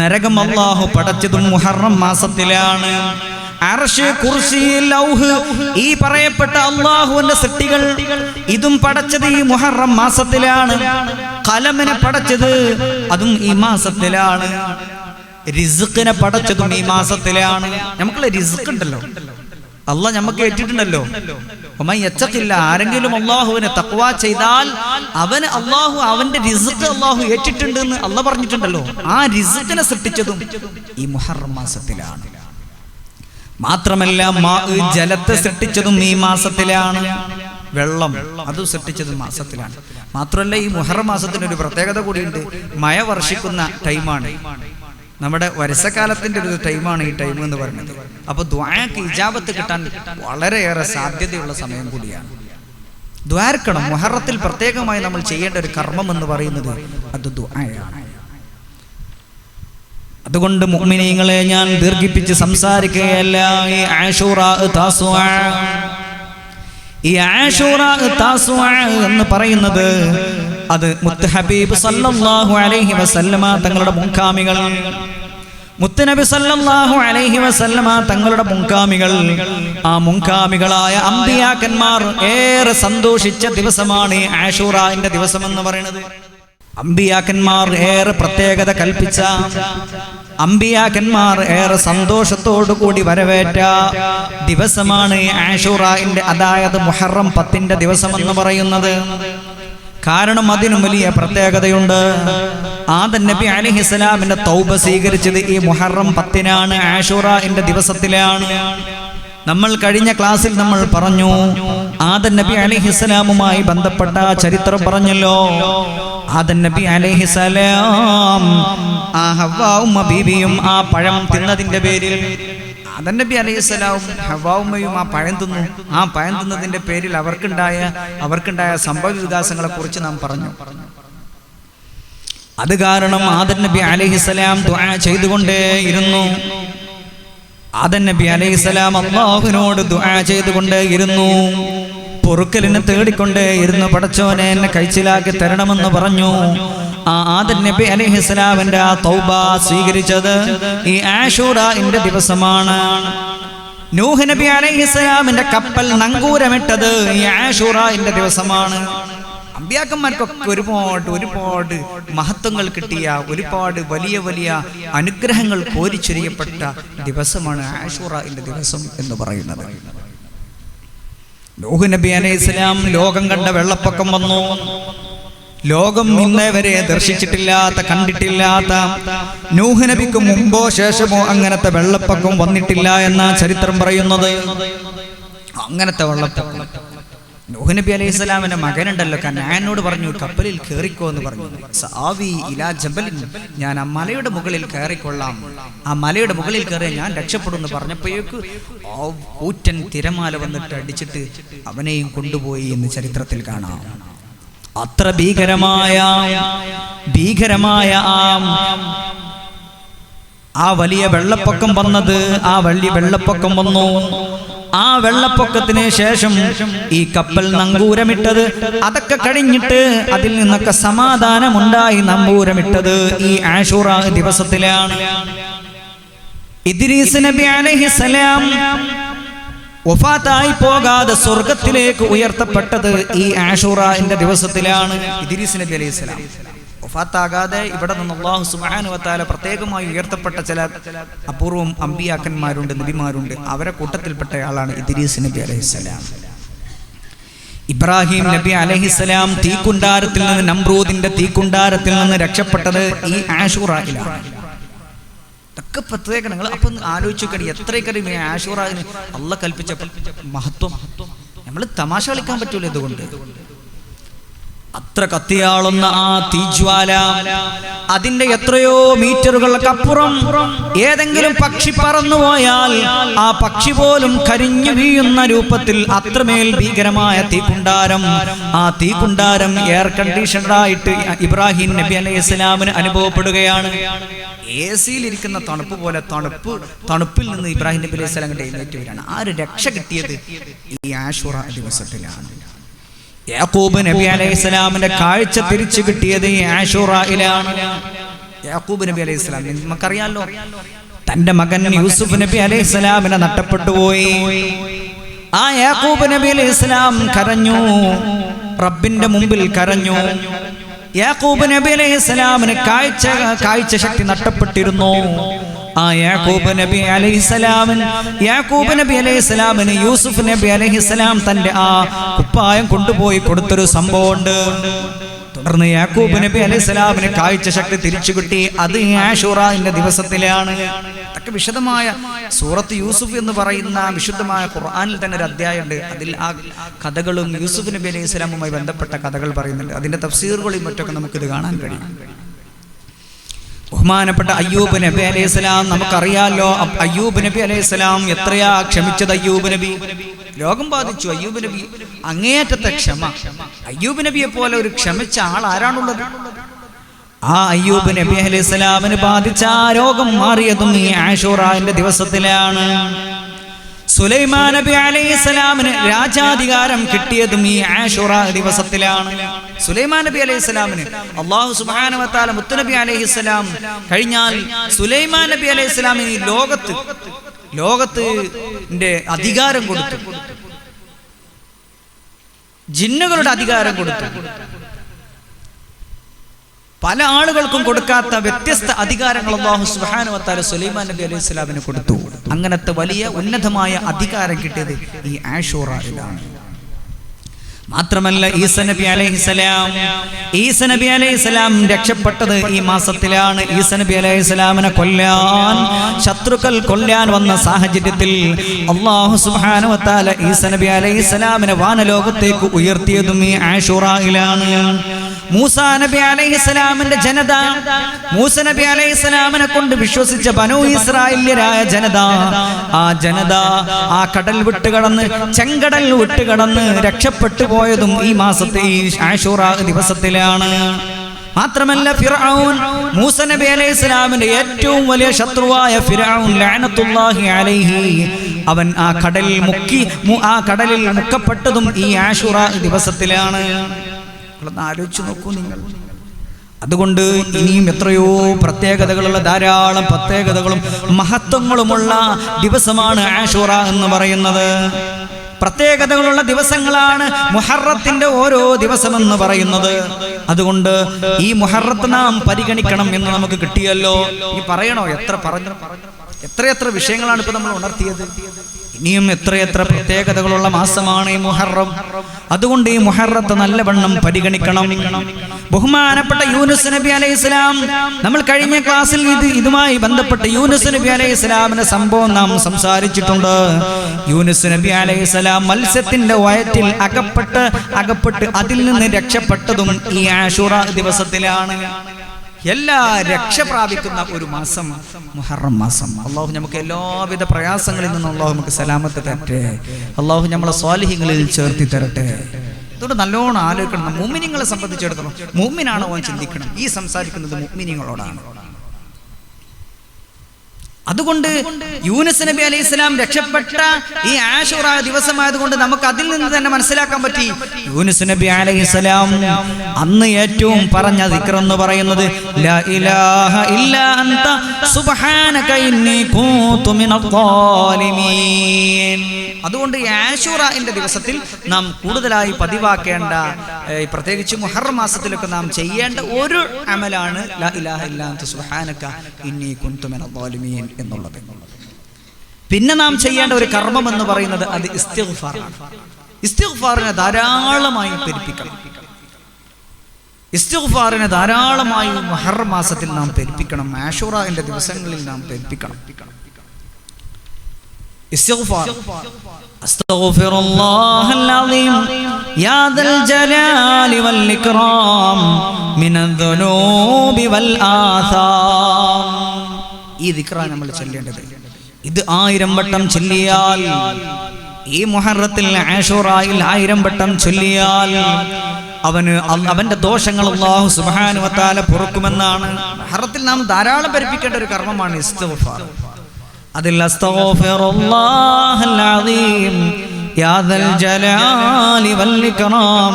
നരകം അല്ലാഹു പടച്ചതും മുഹറം മാസത്തിലാണ്. അർശ്, കുർസി, ലൗഹ്, ഈ പറയപ്പെട്ട അല്ലാഹുവിന്റെ സൃഷ്ടികൾ ഇതും പടച്ചത് ഈ മുഹറം മാസത്തിലാണ്. ഖലമിനെ പടച്ചത് അതും ഈ മാസത്തിലാണ്. റിസ്ഖിനെ പടച്ചതും ഈ മാസത്തിലാണ്. നമുക്കുള്ള റിസ്ഖ് ഉണ്ടല്ലോ, അല്ലാഹ് നമുക്ക് ഏറ്റിട്ടുണ്ടല്ലോ. ആരെങ്കിലും അല്ലാഹുവിനെ തഖ്വ ചെയ്താൽ അവന് അല്ലാഹു അവന്റെ റിസ്ഖ് അല്ലാഹു ഏറ്റിട്ടുണ്ട് എന്ന് അല്ലാഹ് പറഞ്ഞിട്ടുണ്ടല്ലോ. ആ റിസ്ഖിനെ സൃഷ്ടിച്ചതും ഈ മുഹറം മാസത്തിലാണ്. മാത്രമല്ല, ജലത്തെ സൃഷ്ടിച്ചതും ഈ മാസത്തിലാണ്. വെള്ളം അത് സൃഷ്ടിച്ചതും മാസത്തിലാണ്. മാത്രമല്ല, ഈ മുഹറം മാസത്തിന് ഒരു പ്രത്യേകത കൂടിയുണ്ട്. മഴ വർഷിക്കുന്ന ടൈമാണ്. നമ്മുടെ വർഷക്കാലത്തിന്റെ ഒരു ടൈമാണ് ഈ ടൈം എന്ന് പറയുന്നത്. അപ്പൊ ദുആക്ക് ഇജാബത്ത് കിട്ടാൻ വളരെയേറെ സാധ്യതയുള്ള സമയം കൂടിയാണ്. ദുആർക്കണം. മുഹറത്തിൽ പ്രത്യേകമായി നമ്മൾ ചെയ്യേണ്ട ഒരു കർമ്മം എന്ന് പറയുന്നത് അത് ദുആയാണ്. അതുകൊണ്ട് മുഅ്മിനീങ്ങളെ, ഞാൻ ദീർഘിപ്പിച്ച് സംസാരിക്കുകയല്ല. ഈ ആശൂറാ, താസുആ, ഈ ആശൂറാ, താസുആ എന്ന് പറയുന്നത് അത് മുത്ത് ഹബീബ് സല്ലല്ലാഹു അലൈഹി വസല്ലമ തങ്ങളുടെ മുൻഗാമികൾ, മുത്തുനബി സല്ലല്ലാഹു അലൈഹി വസല്ലമ തങ്ങളുടെ മുൻഗാമികൾ, ആ മുൻഗാമികളായ അമ്പിയാക്കന്മാർ ഏറെ സന്തോഷിച്ച ദിവസമാണ് ഈ ആശൂറാന്റെ ദിവസം എന്ന് പറയുന്നത്. അമ്പിയാക്കന്മാർ ഏറെ പ്രത്യേകത കൽപ്പിച്ച, അമ്പിയാക്കന്മാർ ഏറെ സന്തോഷത്തോടു കൂടി വരവേറ്റ ദിവസമാണ് ആശൂറാന്റെ, അതായത് മുഹറം 10ന്റെ ദിവസം എന്ന് പറയുന്നത്. കാരണം അതിനും വലിയ പ്രത്യേകതയുണ്ട്. ആദം നബി അലൈഹിസ്സലാമിന്റെ തൗബ സ്വീകരിച്ചത് ഈ മുഹറം 10നാണ്, ആശൂറാന്റെ ദിവസത്തിലാണ്. നമ്മൾ കഴിഞ്ഞ ക്ലാസ്സിൽ നമ്മൾ പറഞ്ഞു, ആദം നബി അലൈഹിസ്സലാമുമായി ബന്ധപ്പെട്ട ചരിത്രം പറഞ്ഞല്ലോ. ആദം നബി അലൈഹിസ്സലാം, ആ ഹവ്വാവും ബീവിയും ആ പഴം തിന്നതിന്റെ പേരിൽ ആദം നബി അലൈഹിസ്സലാമും ഹവ്വായും ആ പഴം തിന്നു. ആ പഴം തിന്നതിന്റെ പേരിൽ അവർക്കുണ്ടായ സംഭവ വികാസങ്ങളെ കുറിച്ച് നാം പറഞ്ഞു. അത് കാരണം ആദം നബി അലൈഹിസ്സലാം ദുആ ചെയ്തുകൊണ്ടേയിരുന്നു. ആദം നബി അലൈഹിസ്സലാം അല്ലാഹുവിനോട് ദുആ ചെയ്തുകൊണ്ടേയിരുന്നു, പൊറുക്കലിനെ തേടിക്കൊണ്ടേയിരുന്നു. പടച്ചോനെ എന്നെ കഴിച്ചിലാക്കി തരണമെന്ന് പറഞ്ഞു. ആ ആദം നബി അലൈഹിസ്സലാമിന്റെ ആ തൗബ സ്വീകരിച്ചത് ഈ ആശൂറയുടെ ദിവസമാണ്. നൂഹ് നബി അലൈഹിസ്സലാമിന്റെ കപ്പൽ നങ്കൂരമിട്ടത് ഈ ആശൂറയുടെ ദിവസമാണ്. അമ്പിയാക്കന്മാർക്കൊക്കെ ഒരുപാട് മഹത്വങ്ങൾ കിട്ടിയ, ഒരുപാട് വലിയ വലിയ അനുഗ്രഹങ്ങൾ കോരിച്ചൊരിയപ്പെട്ട ദിവസമാണ് ആശൂറയുടെ ദിവസം എന്ന് പറയുന്നത്. നൂഹ് നബി അലൈഹിസ്സലാം ലോകം കണ്ട വെള്ളപ്പൊക്കം വന്നു. ലോകം ഇന്നേ വരെ ദർശിച്ചിട്ടില്ലാത്ത, കണ്ടിട്ടില്ലാത്ത, നൂഹ് നബിക്ക് മുമ്പോ ശേഷമോ അങ്ങനത്തെ വെള്ളപ്പൊക്കം വന്നിട്ടില്ല എന്നാ ചരിത്രം പറയുന്നത്. അങ്ങനത്തെ വെള്ളപ്പൊക്കം നൂഹ് നബി അലൈഹിസ്സലാമിന്റെ മകനുണ്ടല്ലോ കനാനോട് പറഞ്ഞു, കപ്പലിൽ കയറിക്കോ എന്ന് പറഞ്ഞു. സാവി ഇലാ ജബലിൻ, ഞാൻ ആ മലയുടെ മുകളിൽ കയറിക്കൊള്ളാം, ആ മലയുടെ മുകളിൽ കയറി ഞാൻ രക്ഷപ്പെടും എന്ന് പറഞ്ഞപ്പോഴേക്ക് കൂറ്റൻ തിരമാല വന്നിട്ട് അടിച്ചിട്ട് അവനെയും കൊണ്ടുപോയി എന്ന് ചരിത്രത്തിൽ കാണാം. അത്ര ഭീകരമായ ആ വലിയ വെള്ളപ്പൊക്കം വന്നത്, ആ വലിയ വെള്ളപ്പൊക്കം വന്നു. ആ വെള്ളപ്പൊക്കത്തിന് ശേഷം ഈ കപ്പൽ നങ്കൂരമിട്ടത്, അതൊക്കെ കഴിഞ്ഞിട്ട് അതിൽ നിന്നൊക്കെ സമാധാനമുണ്ടായി നങ്കൂരമിട്ടത് ഈ ആശൂറ ദിവസത്തിലാണ്. ഇദ്രീസ് നബി അലൈഹിസ്സലാം വഫാത്തായി പോകാതെ സ്വർഗത്തിലേക്ക് ഉയർത്തപ്പെട്ടത് ഈ ആശൂറയുടെ ദിവസത്തിലാണ്. ഇദ്രീസ് നബി അലൈഹിസ്സലാം വഫാത്താകാതെ ഇവിടെ നിന്ന് അല്ലാഹു സുബ്ഹാനഹു വ തആല പ്രത്യേകമായി ഉയർത്തപ്പെട്ട ചില അപൂർവം അമ്പിയാക്കന്മാരുണ്ട്, നബിമാരുണ്ട്. അവരെ കൂട്ടത്തിൽപ്പെട്ട ആളാണ് ഇദ്രീസ് നബി അലൈഹിസ്സലാം. ഇബ്രാഹിം നബി അലൈഹിസ്സലാം തീക്കുണ്ടാരത്തിൽ നിന്ന്, നമ്രൂദിന്റെ തീക്കുണ്ടാരത്തിൽ നിന്ന് രക്ഷപ്പെട്ടത് ഈ ആശൂറയിലാണ്. ഇതൊക്കെ പ്രത്യേകതകൾ. അപ്പൊ ആലോചിച്ചു നോക്കണി, എത്രയൊക്കെ ആശൂറന് അള്ളാഹ് കൽപ്പിച്ച മഹത്വം. നമ്മൾ തമാശ കളിക്കാൻ പറ്റൂല. ഇതുകൊണ്ട് അത്ര കത്തിയാളുന്ന ആ തീജ്വാല, അതിന്റെ എത്രയോ മീറ്ററുകൾക്കപ്പുറം ഏതെങ്കിലും പക്ഷി പറന്നുപോയാൽ ആ പക്ഷി പോലും കരിഞ്ഞു വീഴുന്ന രൂപത്തിൽ അത്രമേൽ ഭീകരമായ തീക്കുണ്ടാരം. ആ തീക്കുണ്ടാരം എയർ കണ്ടീഷണറായിട്ട് ഇബ്രാഹിം നബി അലൈഹിസ്സലാമിന് അനുഭവപ്പെടുകയാണ്. AC-യിൽ ഇരിക്കുന്ന തണുപ്പ് പോലെ തണുപ്പിൽ നിന്ന് ഇബ്രാഹിം നബി അലൈഹിസ്സലാം എഴുന്നേറ്റ് വരികയാണ്. ആ ഒരു രക്ഷ കിട്ടിയത് ഈ ആശൂറ ദിവസത്തിലാണ്. യാക്കൂബ് നബി അലൈഹിസ്സലാമിന്റെ കാഴ്ച തിരിച്ചു കിട്ടിയത് ഈ ആശൂറയിലാണ്. യാക്കൂബ് നബി അലൈഹിസ്സലാം നമുക്കറിയാലോ, തന്റെ മകൻ യൂസുഫ് നബി അലൈഹിസ്സലാമിനെ നഷ്ടപ്പെട്ടുപോയി. ആ യാക്കൂബ് നബി അലൈഹിസ്സലാം കരഞ്ഞു, റബ്ബിന്റെ മുമ്പിൽ കരഞ്ഞു. യാക്കൂബ് നബി അലൈഹിസ്സലാമിന് കാഴ്ച ശക്തി നഷ്ടപ്പെട്ടിരുന്നു. ആ യാക്കൂബ് നബി അലൈഹിസ്സലാമിന് യൂസുഫ് നബി അലൈഹിസ്സലാം തന്റെ ആ കുപ്പായം കൊണ്ടുപോയി കൊടുത്തൊരു സംഭവമുണ്ട്. തുടർന്ന് യാക്കൂബ് നബി അലൈഹിസ്സലാമിന് കാഴ്ച ശക്തി തിരിച്ചു കിട്ടി. അത് ആശൂറയുടെ ദിവസത്തിലാണ്. അതൊക്കെ വിശദമായ സൂറത്ത് യൂസുഫ് എന്ന് പറയുന്ന വിശുദ്ധമായ ഖുർആനിൽ തന്നെ ഒരു അധ്യായമുണ്ട്. അതിൽ ആ കഥകളും യൂസുഫ് നബി അലൈഹിസ്സലാമുമായി ബന്ധപ്പെട്ട കഥകൾ പറയുന്നുണ്ട്. അതിന്റെ തഫ്സീറുകളും മറ്റൊക്കെ നമുക്കിത് കാണാൻ കഴിയും. ബഹുമാനപ്പെട്ട അയ്യൂബ് നബി അലൈഹിസ്സലാം നമുക്കറിയാലോ. അയ്യൂബ് നബി അലൈഹിസ്സലാം എത്രയാ ക്ഷമിച്ചത്. അയ്യൂബ് നബി രോഗം ബാധിച്ചു. അയ്യൂബ് നബി അങ്ങേയറ്റത്തെ ക്ഷമ. അയ്യൂബ് നബിയെ പോലെ ഒരു ക്ഷമിച്ച ആൾ ആരാണുള്ളത്? ആ അയ്യൂബ് നബി അലൈഹിസ്സലാമിന് ബാധിച്ച ആ രോഗം മാറിയതും ഈ ആശൂറയുടെ ദിവസത്തിലാണ്. സുലൈമാൻ നബി അലൈഹിസ്സലാമിന് രാജാധികാരം കിട്ടിയതും ഈ ആശൂറ ദിവസത്തിലാണ്. സുലൈമാൻ നബി അലൈഹിസ്സലാമിന് അല്ലാഹു സുബ്ഹാനഹു വ തആല മുത്തുനബി അലൈഹിസ്സലാം കഴിഞ്ഞാൽ സുലൈമാൻ നബി അലൈഹിസ്സലാമിന് ലോകത്തിന്റെ അധികാരം കൊടുത്തു, ജിന്നുകളുടെ അധികാരം കൊടുത്തു. പല ആളുകൾക്കും കൊടുക്കാത്ത വ്യത്യസ്ത അധികാരങ്ങൾ അല്ലാഹു സുബ്ഹാനഹു വ തആല സുലൈമാൻ നബി അലൈഹിസ്സലാമിന് കൊടുത്തു. അങ്ങനത്തെ വലിയ ഉന്നതമായ അധികാരം കിട്ടിയത് ഈ ആശൂറയിലാണ്. മാത്രമല്ല ഈസ നബി അലൈഹിസ്സലാം രക്ഷപ്പെട്ടത് ഈ മാസത്തിലാണ്. ഈസ നബി അലൈഹിസ്സലാമിനെ ശത്രുക്കൾ കൊല്ലാൻ വന്ന സാഹചര്യത്തിൽ അല്ലാഹു സുബ്ഹാനഹു വ തആല ഈസ നബി അലൈഹിസ്സലാമിനെ വാനലോകത്തേക്ക് ഉയർത്തിയതും ഈ ആശൂറയിലാണ്. മൂസാ നബി അലൈഹിസ്സലാമിന്റെ ജനത, മൂസ നബി അലൈഹിസ്സലാമിനെ കൊണ്ട് വിശ്വസിച്ച ബനൂ ഇസ്രായേല്യരായ ജനത, ആ ജനത ആ കടൽ വിട്ടുകടന്ന്, ചെങ്കടൽ വിട്ടുകടന്ന് രക്ഷപ്പെട്ടു പോയതും ഈ മാസത്തെ ഈ ആശൂറ ദിവസത്തിലാണ്. മാത്രമല്ല ഫിർഔൻ, മൂസ നബി അലൈഹിസ്സലാമിന്റെ ഏറ്റവും വലിയ ശത്രുവായ ഫിർഔൻ ലഅനത്തുല്ലാഹി അലൈഹി, അവൻ ആ കടലിൽ മുക്കപ്പെട്ടതും ഈ ആശൂറ ദിവസത്തിലാണ്. ആലോചിച്ചു നോക്കൂ നിങ്ങൾ. അതുകൊണ്ട് ഇനിയും എത്രയോ പ്രത്യേകതകളുള്ള, ധാരാളം പ്രത്യേകതകളും മഹത്വങ്ങളുമുള്ള ദിവസമാണ് ആശൂറ എന്ന് പറയുന്നത്. പ്രത്യേകതകളുള്ള ദിവസങ്ങളാണ് മുഹറത്തിന്റെ ഓരോ ദിവസമെന്ന് പറയുന്നത്. അതുകൊണ്ട് ഈ മുഹറത്ത് നാം പരിഗണിക്കണം എന്ന് നമുക്ക് കിട്ടിയല്ലോ. ഈ പറയണോ? എത്രയെത്ര വിഷയങ്ങളാണ് ഇപ്പൊ നമ്മൾ ഉണർത്തിയത്. ഇനിയും എത്രയെത്ര പ്രത്യേകതകളുള്ള മാസമാണ് ഈ മുഹറം. അതുകൊണ്ട് ഈ മുഹറത്ത് നല്ലവണ്ണം പരിഗണിക്കണം. ബഹുമാനപ്പെട്ട യൂനുസ് നബി അലൈഹിസ്സലാം, നമ്മൾ കഴിഞ്ഞ ക്ലാസ്സിൽ ഇതുമായി ബന്ധപ്പെട്ട് യൂനുസ് നബി അലൈഹിസ്സലാമിന്റെ സംഭവം നാം സംസാരിച്ചിട്ടുണ്ട്. യൂനുസ് നബി അലൈഹിസ്സലാം മത്സ്യത്തിന്റെ വയറ്റിൽ അകപ്പെട്ട് അതിൽ നിന്ന് രക്ഷപ്പെട്ടതും ഈ ആശൂറ ദിവസത്തിലാണ്. എല്ലാ രക്ഷ പ്രാപിക്കുന്ന ഒരു മാസം മുഹറം മാസം. അള്ളാഹു നമുക്ക് എല്ലാവിധ പ്രയാസങ്ങളിൽ നിന്നും അള്ളാഹു നമുക്ക് സലാമത്ത് തരട്ടെ. അള്ളാഹു നമ്മളെ സ്വാലിഹീങ്ങളിൽ ചേർത്തി തരട്ടെ. അതുകൊണ്ട് നല്ലോണം ആലോചിക്കണം. മുഅ്മിനീങ്ങളെ സംബന്ധിച്ചിടത്തോളം മുഅ്മിനാണ് അവൻ ചിന്തിക്കണം. ഈ സംസാരിക്കുന്നത് മുഅ്മിനീങ്ങളോടാണ്. അതുകൊണ്ട് യൂനുസ് നബി അലൈഹിസ്സലാം രക്ഷപ്പെട്ട ഈ ആശൂറ ദിവസമായതുകൊണ്ട് നമുക്ക് അതിൽ നിന്ന് തന്നെ മനസ്സിലാക്കാൻ പറ്റി, യൂനുസ് നബി അലൈഹിസ്സലാം അന്ന് ഏറ്റവും പറഞ്ഞ ദിക്ർ എന്ന് പറയുന്നത് ലാ ഇലാഹ ഇല്ലാ അൻത സുബ്ഹാനക ഇന്നി കുന്തു മിനൽ ളാലിമീൻ. അതുകൊണ്ട് ഈ ആശൂറയുടെ ദിവസത്തിൽ നാം കൂടുതലായി പതിവാക്കേണ്ട, പ്രത്യേകിച്ച് മുഹറം മാസത്തിലൊക്കെ നാം ചെയ്യേണ്ട ഒരു അമലാണ് ലാ ഇലാഹ ഇല്ലാ അൻത സുബ്ഹാനക ഇന്നി കുന്തു മിനൽ ളാലിമീൻ എന്നുള്ളത്. പിന്നെ നാം ചെയ്യേണ്ട ഒരു കർമ്മം എന്ന് പറയുന്നത് അത് ഇസ്തിഗ്ഫാറാണ്. ഇസ്തിഗ്ഫാറിനെ ധാരാളമായി പെരുപ്പിക്കണം. ഇസ്തിഗ്ഫാറിനെ ധാരാളമായി മുഹറം മാസത്തിൽ നാം പെരുപ്പിക്കണം. ആശൂറയുടെ ദിവസങ്ങളിൽ നാം പെരുപ്പിക്കണം. ഇസ്തിഗ്ഫാർ, അസ്തഗ്ഫിറുല്ലാഹൽ അസീം യാ ദൽ ജലാലി വൽ ഇക്റാം മിനദ് ദുനൂബി വൽ ആസാം. ഈ ദിക്റാണ് നമ്മൾ ചൊല്ലേണ്ടത്. ഇത് 1000 വട്ടം ചൊല്ലിയാൽ, ഈ മുഹറത്തിൽ ആശൂറയിൽ 1000 വട്ടം ചൊല്ലിയാൽ അവന്റെ ദോഷങ്ങൾ അല്ലാഹു സുബ്ഹാനഹു വ തആല പൊറുക്കുമെന്നാണ്. മുഹറത്തിൽ നാം ധാരാളം പരിപ്പിക്കേണ്ട ഒരു കർമ്മമാണ് ഇസ്തിഗ്ഫാർ. അതിൽ അസ്തഗ്ഫിറുല്ലാഹൽ അസീം യാ ദൽ ജലാലി വൽ ഇക്റാം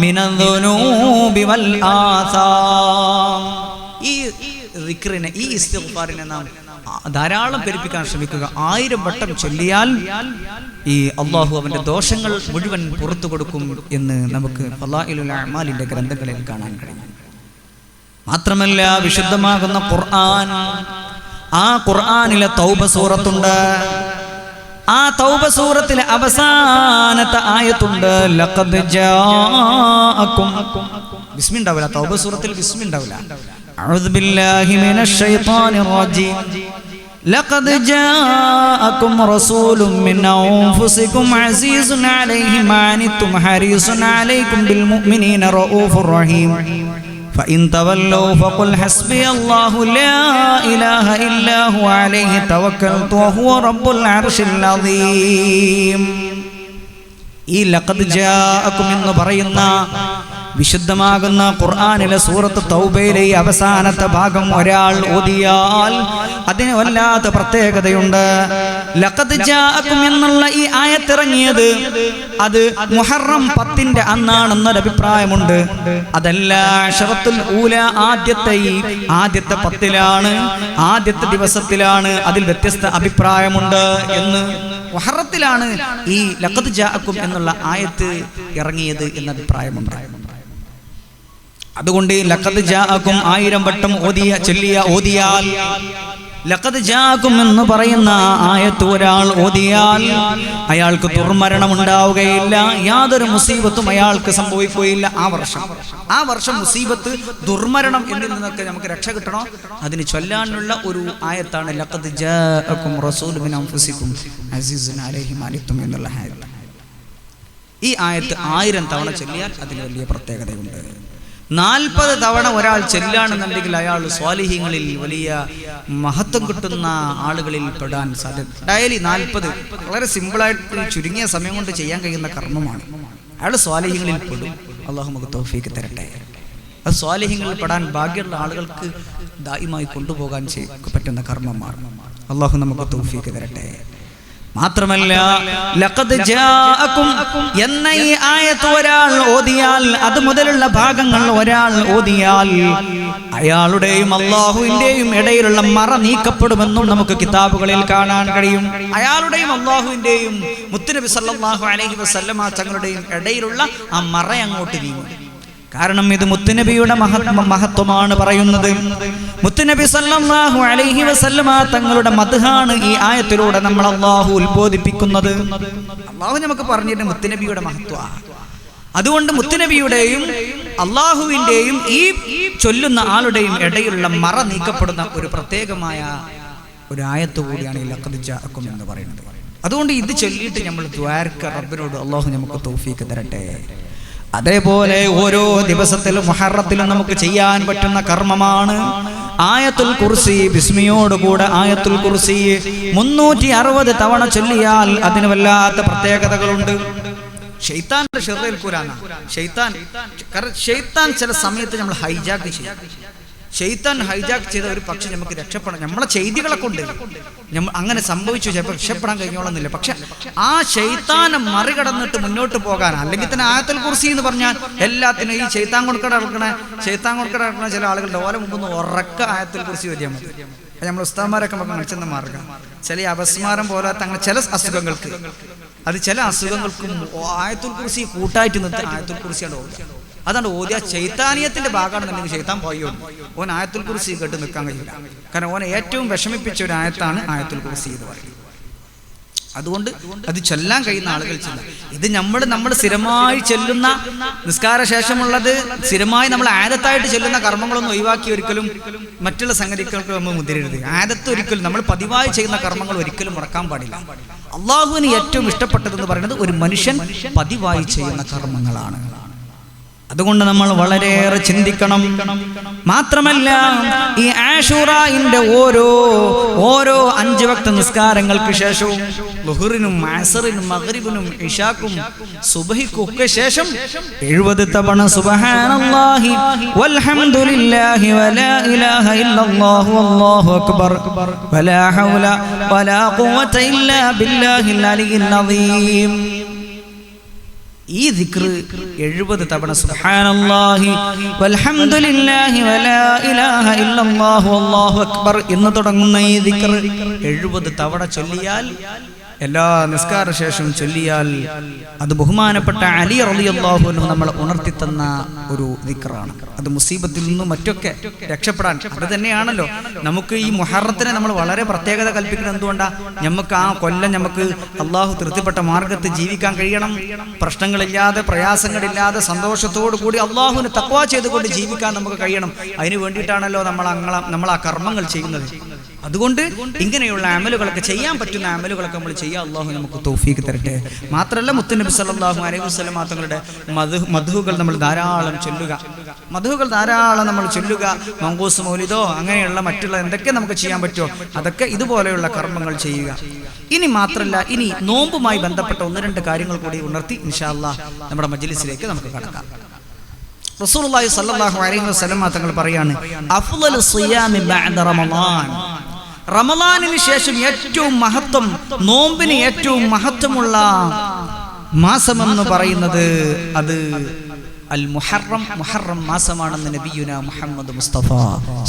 മിനദ് ദുനൂബി വൽ ആസാം. ഈ ദിക്റിനെ, ഈ ഇസ്തിഗ്ഫാറിനെ നാം ധാരാളം പെരുപ്പിക്കാൻ ശ്രമിക്കുക. 1000 വട്ടം ചൊല്ലിയാൽ ഈ അള്ളാഹു അവന്റെ ദോഷങ്ങൾ മുഴുവൻ പുറത്തു കൊടുക്കും എന്ന് നമുക്ക് ഫളായിലുൽ അഅ്മാലിന്റെ ഗ്രന്ഥങ്ങളിൽ കാണാൻ കഴിയും. മാത്രമല്ല വിശുദ്ധമാകുന്ന ഖുർആൻ, ആ ഖുർആനിലെ തൗബ സൂറത്തുണ്ട്. ആ തൗബ സൂറത്തിലെ അവസാനത്തെ ആയത്തുണ്ട് ലഖദ് ജാഅക്കും. ബിസ്മി ഉണ്ടാവില്ല തൗബ സൂറത്തിൽ, ബിസ്മി ഉണ്ടാവില്ല. أعوذ بالله من الشيطان الرجيم لقد جاءكم رسول من أنفسكم عزيز عليه ما عنتم حريص عليكم بالمؤمنين رؤوف رحيم فإن تولوا فقل حسبي الله لا إله إلا هو عليه توكلت وهو رب العرش العظيم. ഈ ലഖദ് ജാഅക്കും എന്ന് പറയുന്ന വിശുദ്ധമാകുന്ന ഖുർആനിലെ സൂറത്ത് തൗബയിലെ ഈ അവസാനത്തെ ഭാഗം ഒരാൾ ഓതിയാൽ അതിന് വല്ലാത്ത പ്രത്യേകതയുണ്ട്. ലഖദ് ജാഅക്കും എന്നുള്ള ഈ ആയത്തിറങ്ങിയത് അത് മുഹറം 10ന്റെ അന്നാണെന്നൊരു അഭിപ്രായമുണ്ട്. അതല്ല, അശറത്തുൽ ഊല ആദ്യത്തെ 10ലാണ്, ആദ്യത്തെ ദിവസത്തിലാണ്. അതിൽ വ്യത്യസ്ത അഭിപ്രായമുണ്ട് എന്ന്. മുഹറത്തിലാണ് ഈ ലഖദ് ജാഅക്കും എന്നുള്ള ആയത്ത് ഇറങ്ങിയത് എന്ന അഭിപ്രായമുണ്ട്. അതുകൊണ്ട് ലഖദ് ജാഅക്കും 1000 വട്ടം ഓതിയാൽ, ലഖദ് ജാഅക്കും എന്ന് പറയുന്ന ആയത്ത് ഒരാൾ ഓതിയാൽ അയാൾക്ക് ദുർമരണം ഉണ്ടാവുകയില്ല, യാതൊരു മുസീബത്തും അയാൾക്ക് സംഭവിക്കുകയില്ല. ആ വർഷം മുസീബത്ത്, ദുർമരണം എന്നിൽ നിന്നൊക്കെ നമുക്ക് രക്ഷ കിട്ടണോ, അതിന് ചൊല്ലാനുള്ള ഒരു ആയത്താണ് ലഖദ് ജാഅക്കും റസൂലുൻ മിൻ അൻഫുസിക്കും അസീസുൻ അലൈഹി മാ അനിത്തും എന്നുള്ള ആയത്ത്. ഈ ആയത്ത് 1000 തവണ ചൊല്ലിയാൽ അതിന് വലിയ പ്രത്യേകതയുണ്ട്. 40 തവണ ഒരാൾ ചെല്ലാണെന്നുണ്ടെങ്കിൽ അയാൾ സ്വാലിഹീങ്ങളിൽ വലിയ മഹത്വം കിട്ടുന്ന ആളുകളിൽ പെടാൻ സാധ്യത. ഡയലി 40 വളരെ സിമ്പിളായിട്ട് ചുരുങ്ങിയ സമയം കൊണ്ട് ചെയ്യാൻ കഴിയുന്ന കർമ്മമാണ്. അയാൾ സ്വാലിഹീങ്ങളിൽ പെടും. അള്ളാഹു നമുക്ക് തൗഫീക്ക് തരട്ടെ. അത് സ്വാലിഹീങ്ങളിൽ പെടാൻ ഭാഗ്യമുള്ള ആളുകൾക്ക് ദായിമായി കൊണ്ടുപോകാൻ പറ്റുന്ന കർമ്മമാണ്. അള്ളാഹു നമുക്ക് തൗഫീക്ക് തരട്ടെ. മാത്രമല്ല, ലഖദ് ജാഅകും എന്ന ഈ ആയത്ത് ഒരാൾ ഓതിയാൽ, അത് മുതലുള്ള ഭാഗങ്ങൾ ഒരാൾ ഓതിയാൽ അയാളുടെയും അള്ളാഹുവിന്റെയും ഇടയിലുള്ള മറ നീക്കപ്പെടുമെന്നും നമുക്ക് കിതാബുകളിൽ കാണാൻ കഴിയും. അയാളുടെയും അള്ളാഹുവിന്റെയും മുത്തുനബി സല്ലല്ലാഹു അലൈഹി വസല്ലമ തങ്ങളുടെയും ഇടയിലുള്ള ആ മറ അങ്ങോട്ട് നീങ്ങും. കാരണം ഇത് മുത്തുനബിയുടെ മഹത്വമാണ് പറയുന്നത്. മുത്തുനബി സല്ലല്ലാഹു അലൈഹി വസല്ലമ തങ്ങളുടെ മദ്ഹാണ് ഈ ആയത്തിലൂടെ നമ്മൾ അല്ലാഹു ഉത്ബോധിപ്പിക്കുന്നത്. അല്ലാഹു നമുക്ക് പറഞ്ഞിട്ട് മുത്തുനബിയുടെ മഹത്വമാണ്. അതുകൊണ്ട് മുത്തുനബിയുടെയും അള്ളാഹുവിന്റെയും ഈ ചൊല്ലുന്ന ആളുടെയും ഇടയിലുള്ള മറ നീക്കപ്പെടുന്ന ഒരു പ്രത്യേകമായ ഒരു ആയത്ത് കൂടിയാണ് ഈ ലഖദ് ജാഅകും എന്ന് പറയുന്നത്. അതുകൊണ്ട് ഇത് ചൊല്ലിയിട്ട് നമ്മൾ ദുആർക്ക റബ്ബിനോട് അല്ലാഹു നമുക്ക് തൗഫീക്ക് തരട്ടെ. അതേപോലെ ഓരോ ദിവസത്തിലും മുഹറത്തിലും നമുക്ക് ചെയ്യാൻ പറ്റുന്ന കർമ്മമാണ് ആയത്തുൽ കുർസി. ബിസ്മിയോടുകൂടെ ആയത്തുൽ കുർസി 360 തവണ ചൊല്ലിയാൽ അതിന് വല്ലാത്ത പ്രത്യേകതകളുണ്ട്. ഷെയ്ത്താന്റെ ഷെറിൽക്കൂരാണ് ഷെയ്ത്താൻ ചില സമയത്ത് നമ്മൾ ഹൈജാക്ക് ചെയ്യും. ഷെയ്ത്താൻ ഹൈജാക്ക് ചെയ്ത ഒരു പക്ഷെ നമുക്ക് രക്ഷപ്പെടാം. നമ്മളെ ചെയ്തികളെ കൊണ്ട് അങ്ങനെ സംഭവിച്ചു, ചിലപ്പോൾ രക്ഷപ്പെടാൻ കഴിഞ്ഞോളന്നില്ല. പക്ഷെ ആ ഷെയ്ത്താനെ മറികടന്നിട്ട് മുന്നോട്ട് പോകാൻ, അല്ലെങ്കിൽ തന്നെ ആയത്തുൽ കുർസി എന്ന് പറഞ്ഞാൽ എല്ലാത്തിനും ഈ ഷെയ്ത്താൻ കൊടുക്കട നടക്കണ ചില ആളുകളുടെ ഓല മുമ്പ് ഉറക്ക ആയത്തുൽ കുർസി വരിയാൽ മതി. നമ്മൾ ഉസ്താദ്മാരൊക്കെ നമുക്ക് മനസ്സിൽ മാർഗം ചില അപസ്മാരം പോലാത്ത അങ്ങനെ ചില അസുഖങ്ങൾക്ക്, അത് ചില അസുഖങ്ങൾക്കും ആയത്തുൽ കുർസി കൂട്ടായിട്ട് നിർത്തി ആയത്തുൽ കുർസിയാണ് ഓതുക. അതാണ് ഓതിയ ചൈത്താനിയത്തിന്റെ ഭാഗമാണെന്നുണ്ടെങ്കിൽ ചൈത്താൻ പോയോ ഓൻ ആയത്തുൽ കുർസി കേട്ട് നിൽക്കാൻ കഴിയില്ല. കാരണം ഓനെ ഏറ്റവും വിഷമിപ്പിച്ച ഒരു ആയത്താണ് ആയത്തുൽ കുർസി എന്ന് പറയുന്നത്. അതുകൊണ്ട് അത് ചൊല്ലാൻ കഴിയുന്ന ആളുകൾ ചെല്ലാം. ഇത് നമ്മൾ സ്ഥിരമായി ചെല്ലുന്ന നിസ്കാര ശേഷമുള്ളത് സ്ഥിരമായി നമ്മൾ ആദത്തായിട്ട് ചെല്ലുന്ന കർമ്മങ്ങളൊന്നും ഒഴിവാക്കി ഒരിക്കലും മറ്റുള്ള സംഗതികൾക്ക് നമ്മൾ മുതിരരുത്. ആദത്ത് ഒരിക്കലും നമ്മൾ പതിവായി ചെയ്യുന്ന കർമ്മങ്ങൾ ഒരിക്കലും മുടക്കാൻ പാടില്ല. അള്ളാഹുവിന് ഏറ്റവും ഇഷ്ടപ്പെട്ടതെന്ന് പറയുന്നത് ഒരു മനുഷ്യൻ പതിവായി ചെയ്യുന്ന കർമ്മങ്ങളാണ്. അതുകൊണ്ട് നമ്മൾ വളരെയേറെ ചിന്തിക്കണം. മാത്രമല്ല, ഈ ആശൂറായിന്റെ ഓരോ 5 വക്ത നിസ്കാരങ്ങൾക്ക് ശേഷവും ളുഹറിനും അസ്റിനും മഗ്രിബിനും ഇശാക്കും സുബ്ഹിക്കും ഒക്കെ ശേഷം 70 തവണ സുബ്ഹാനല്ലാഹി വൽഹംദുലില്ലാഹി വലാ ഇലാഹ ഇല്ലല്ലാഹു വല്ലാഹു അക്ബർ വലാ ഹൗല വലാ ഖുവത ഇല്ലാ ബില്ലാഹിൽ അലിയിൽ അദീം. ഈ ദിക്ർ 70 തവണ സുബ്ഹാനല്ലാഹി വൽഹംദുലില്ലാഹി വലാ ഇലാഹ ഇല്ലല്ലാഹു വല്ലാഹു അക്ബർ എന്ന് തുടങ്ങുന്ന ഈ ദിക്ർ 70 തവണ ചൊല്ലിയാൽ, എല്ലാ നിസ്കാര ശേഷം ചൊല്ലിയാൽ, അത് ബഹുമാനപ്പെട്ട അലി റളിയല്ലാഹു അൻഹു നമ്മൾ ഉണർത്തി തന്ന ഒരു ദിക്റാണ്. അത് മുസീബത്തിൽ നിന്നും മറ്റൊക്കെ രക്ഷപ്പെടാൻ അത് തന്നെയാണല്ലോ നമുക്ക് ഈ മുഹറത്തിനെ നമ്മൾ വളരെ പ്രത്യേകത കൽപ്പിക്കുന്നത്. എന്തുകൊണ്ടാ? നമുക്ക് ആ കൊല്ലം നമുക്ക് അള്ളാഹു തൃപ്തിപ്പെട്ട മാർഗത്ത് ജീവിക്കാൻ കഴിയണം. പ്രശ്നങ്ങളില്ലാതെ, പ്രയാസങ്ങളില്ലാതെ, സന്തോഷത്തോടു കൂടി അള്ളാഹുവിന് തഖ്വ ചെയ്തുകൊണ്ട് ജീവിക്കാൻ നമുക്ക് കഴിയണം. അതിനു വേണ്ടിയിട്ടാണല്ലോ നമ്മൾ ആ കർമ്മങ്ങൾ ചെയ്യുന്നത്. അതുകൊണ്ട് ഇങ്ങനെയുള്ള അമലുകളൊക്കെ ചെയ്യാൻ പറ്റുന്ന അമലുകളൊക്കെ നമ്മൾ ചെയ്യാം. അള്ളാഹു നമുക്ക് തൗഫീക്ക് തരട്ടെ. മാത്രമല്ല, മുത്തുനബി സല്ലല്ലാഹു അലൈഹി വസല്ലം തങ്ങളുടെ മദ്ഹുകൾ നമ്മൾ ധാരാളം ചൊല്ലുക. മങ്കൂസ് മൗലിദോ അങ്ങനെയുള്ള മറ്റുള്ള എന്തൊക്കെ നമുക്ക് ചെയ്യാൻ പറ്റുമോ അതൊക്കെ ഇതുപോലെയുള്ള കർമ്മങ്ങൾ ചെയ്യുക. ഇനി മാത്രമല്ല, ഇനി നോമ്പുമായി ബന്ധപ്പെട്ട 1-2 കാര്യങ്ങൾ കൂടി ഉണർത്തി ഇൻഷാ അല്ലാഹ് നമ്മുടെ മജ്ലിസിലേക്ക് നമുക്ക് കടക്കാം. റസൂലുള്ളാഹി സ്വല്ലല്ലാഹു അലൈഹി വസല്ലം തങ്ങൾ പറയാണ്, അഫ്ളലു സിയാമി ബഅദ റമളാൻ. റമളാനിന് ശേഷം ഏറ്റവും മഹത്വം, നോമ്പിന് ഏറ്റവും മഹത്വമുള്ള മാസമെന്ന് പറയുന്നത് അത് അൽ മുഹറം മാസമാണെന്ന് നബിയുന മുഹമ്മദ് മുസ്തഫ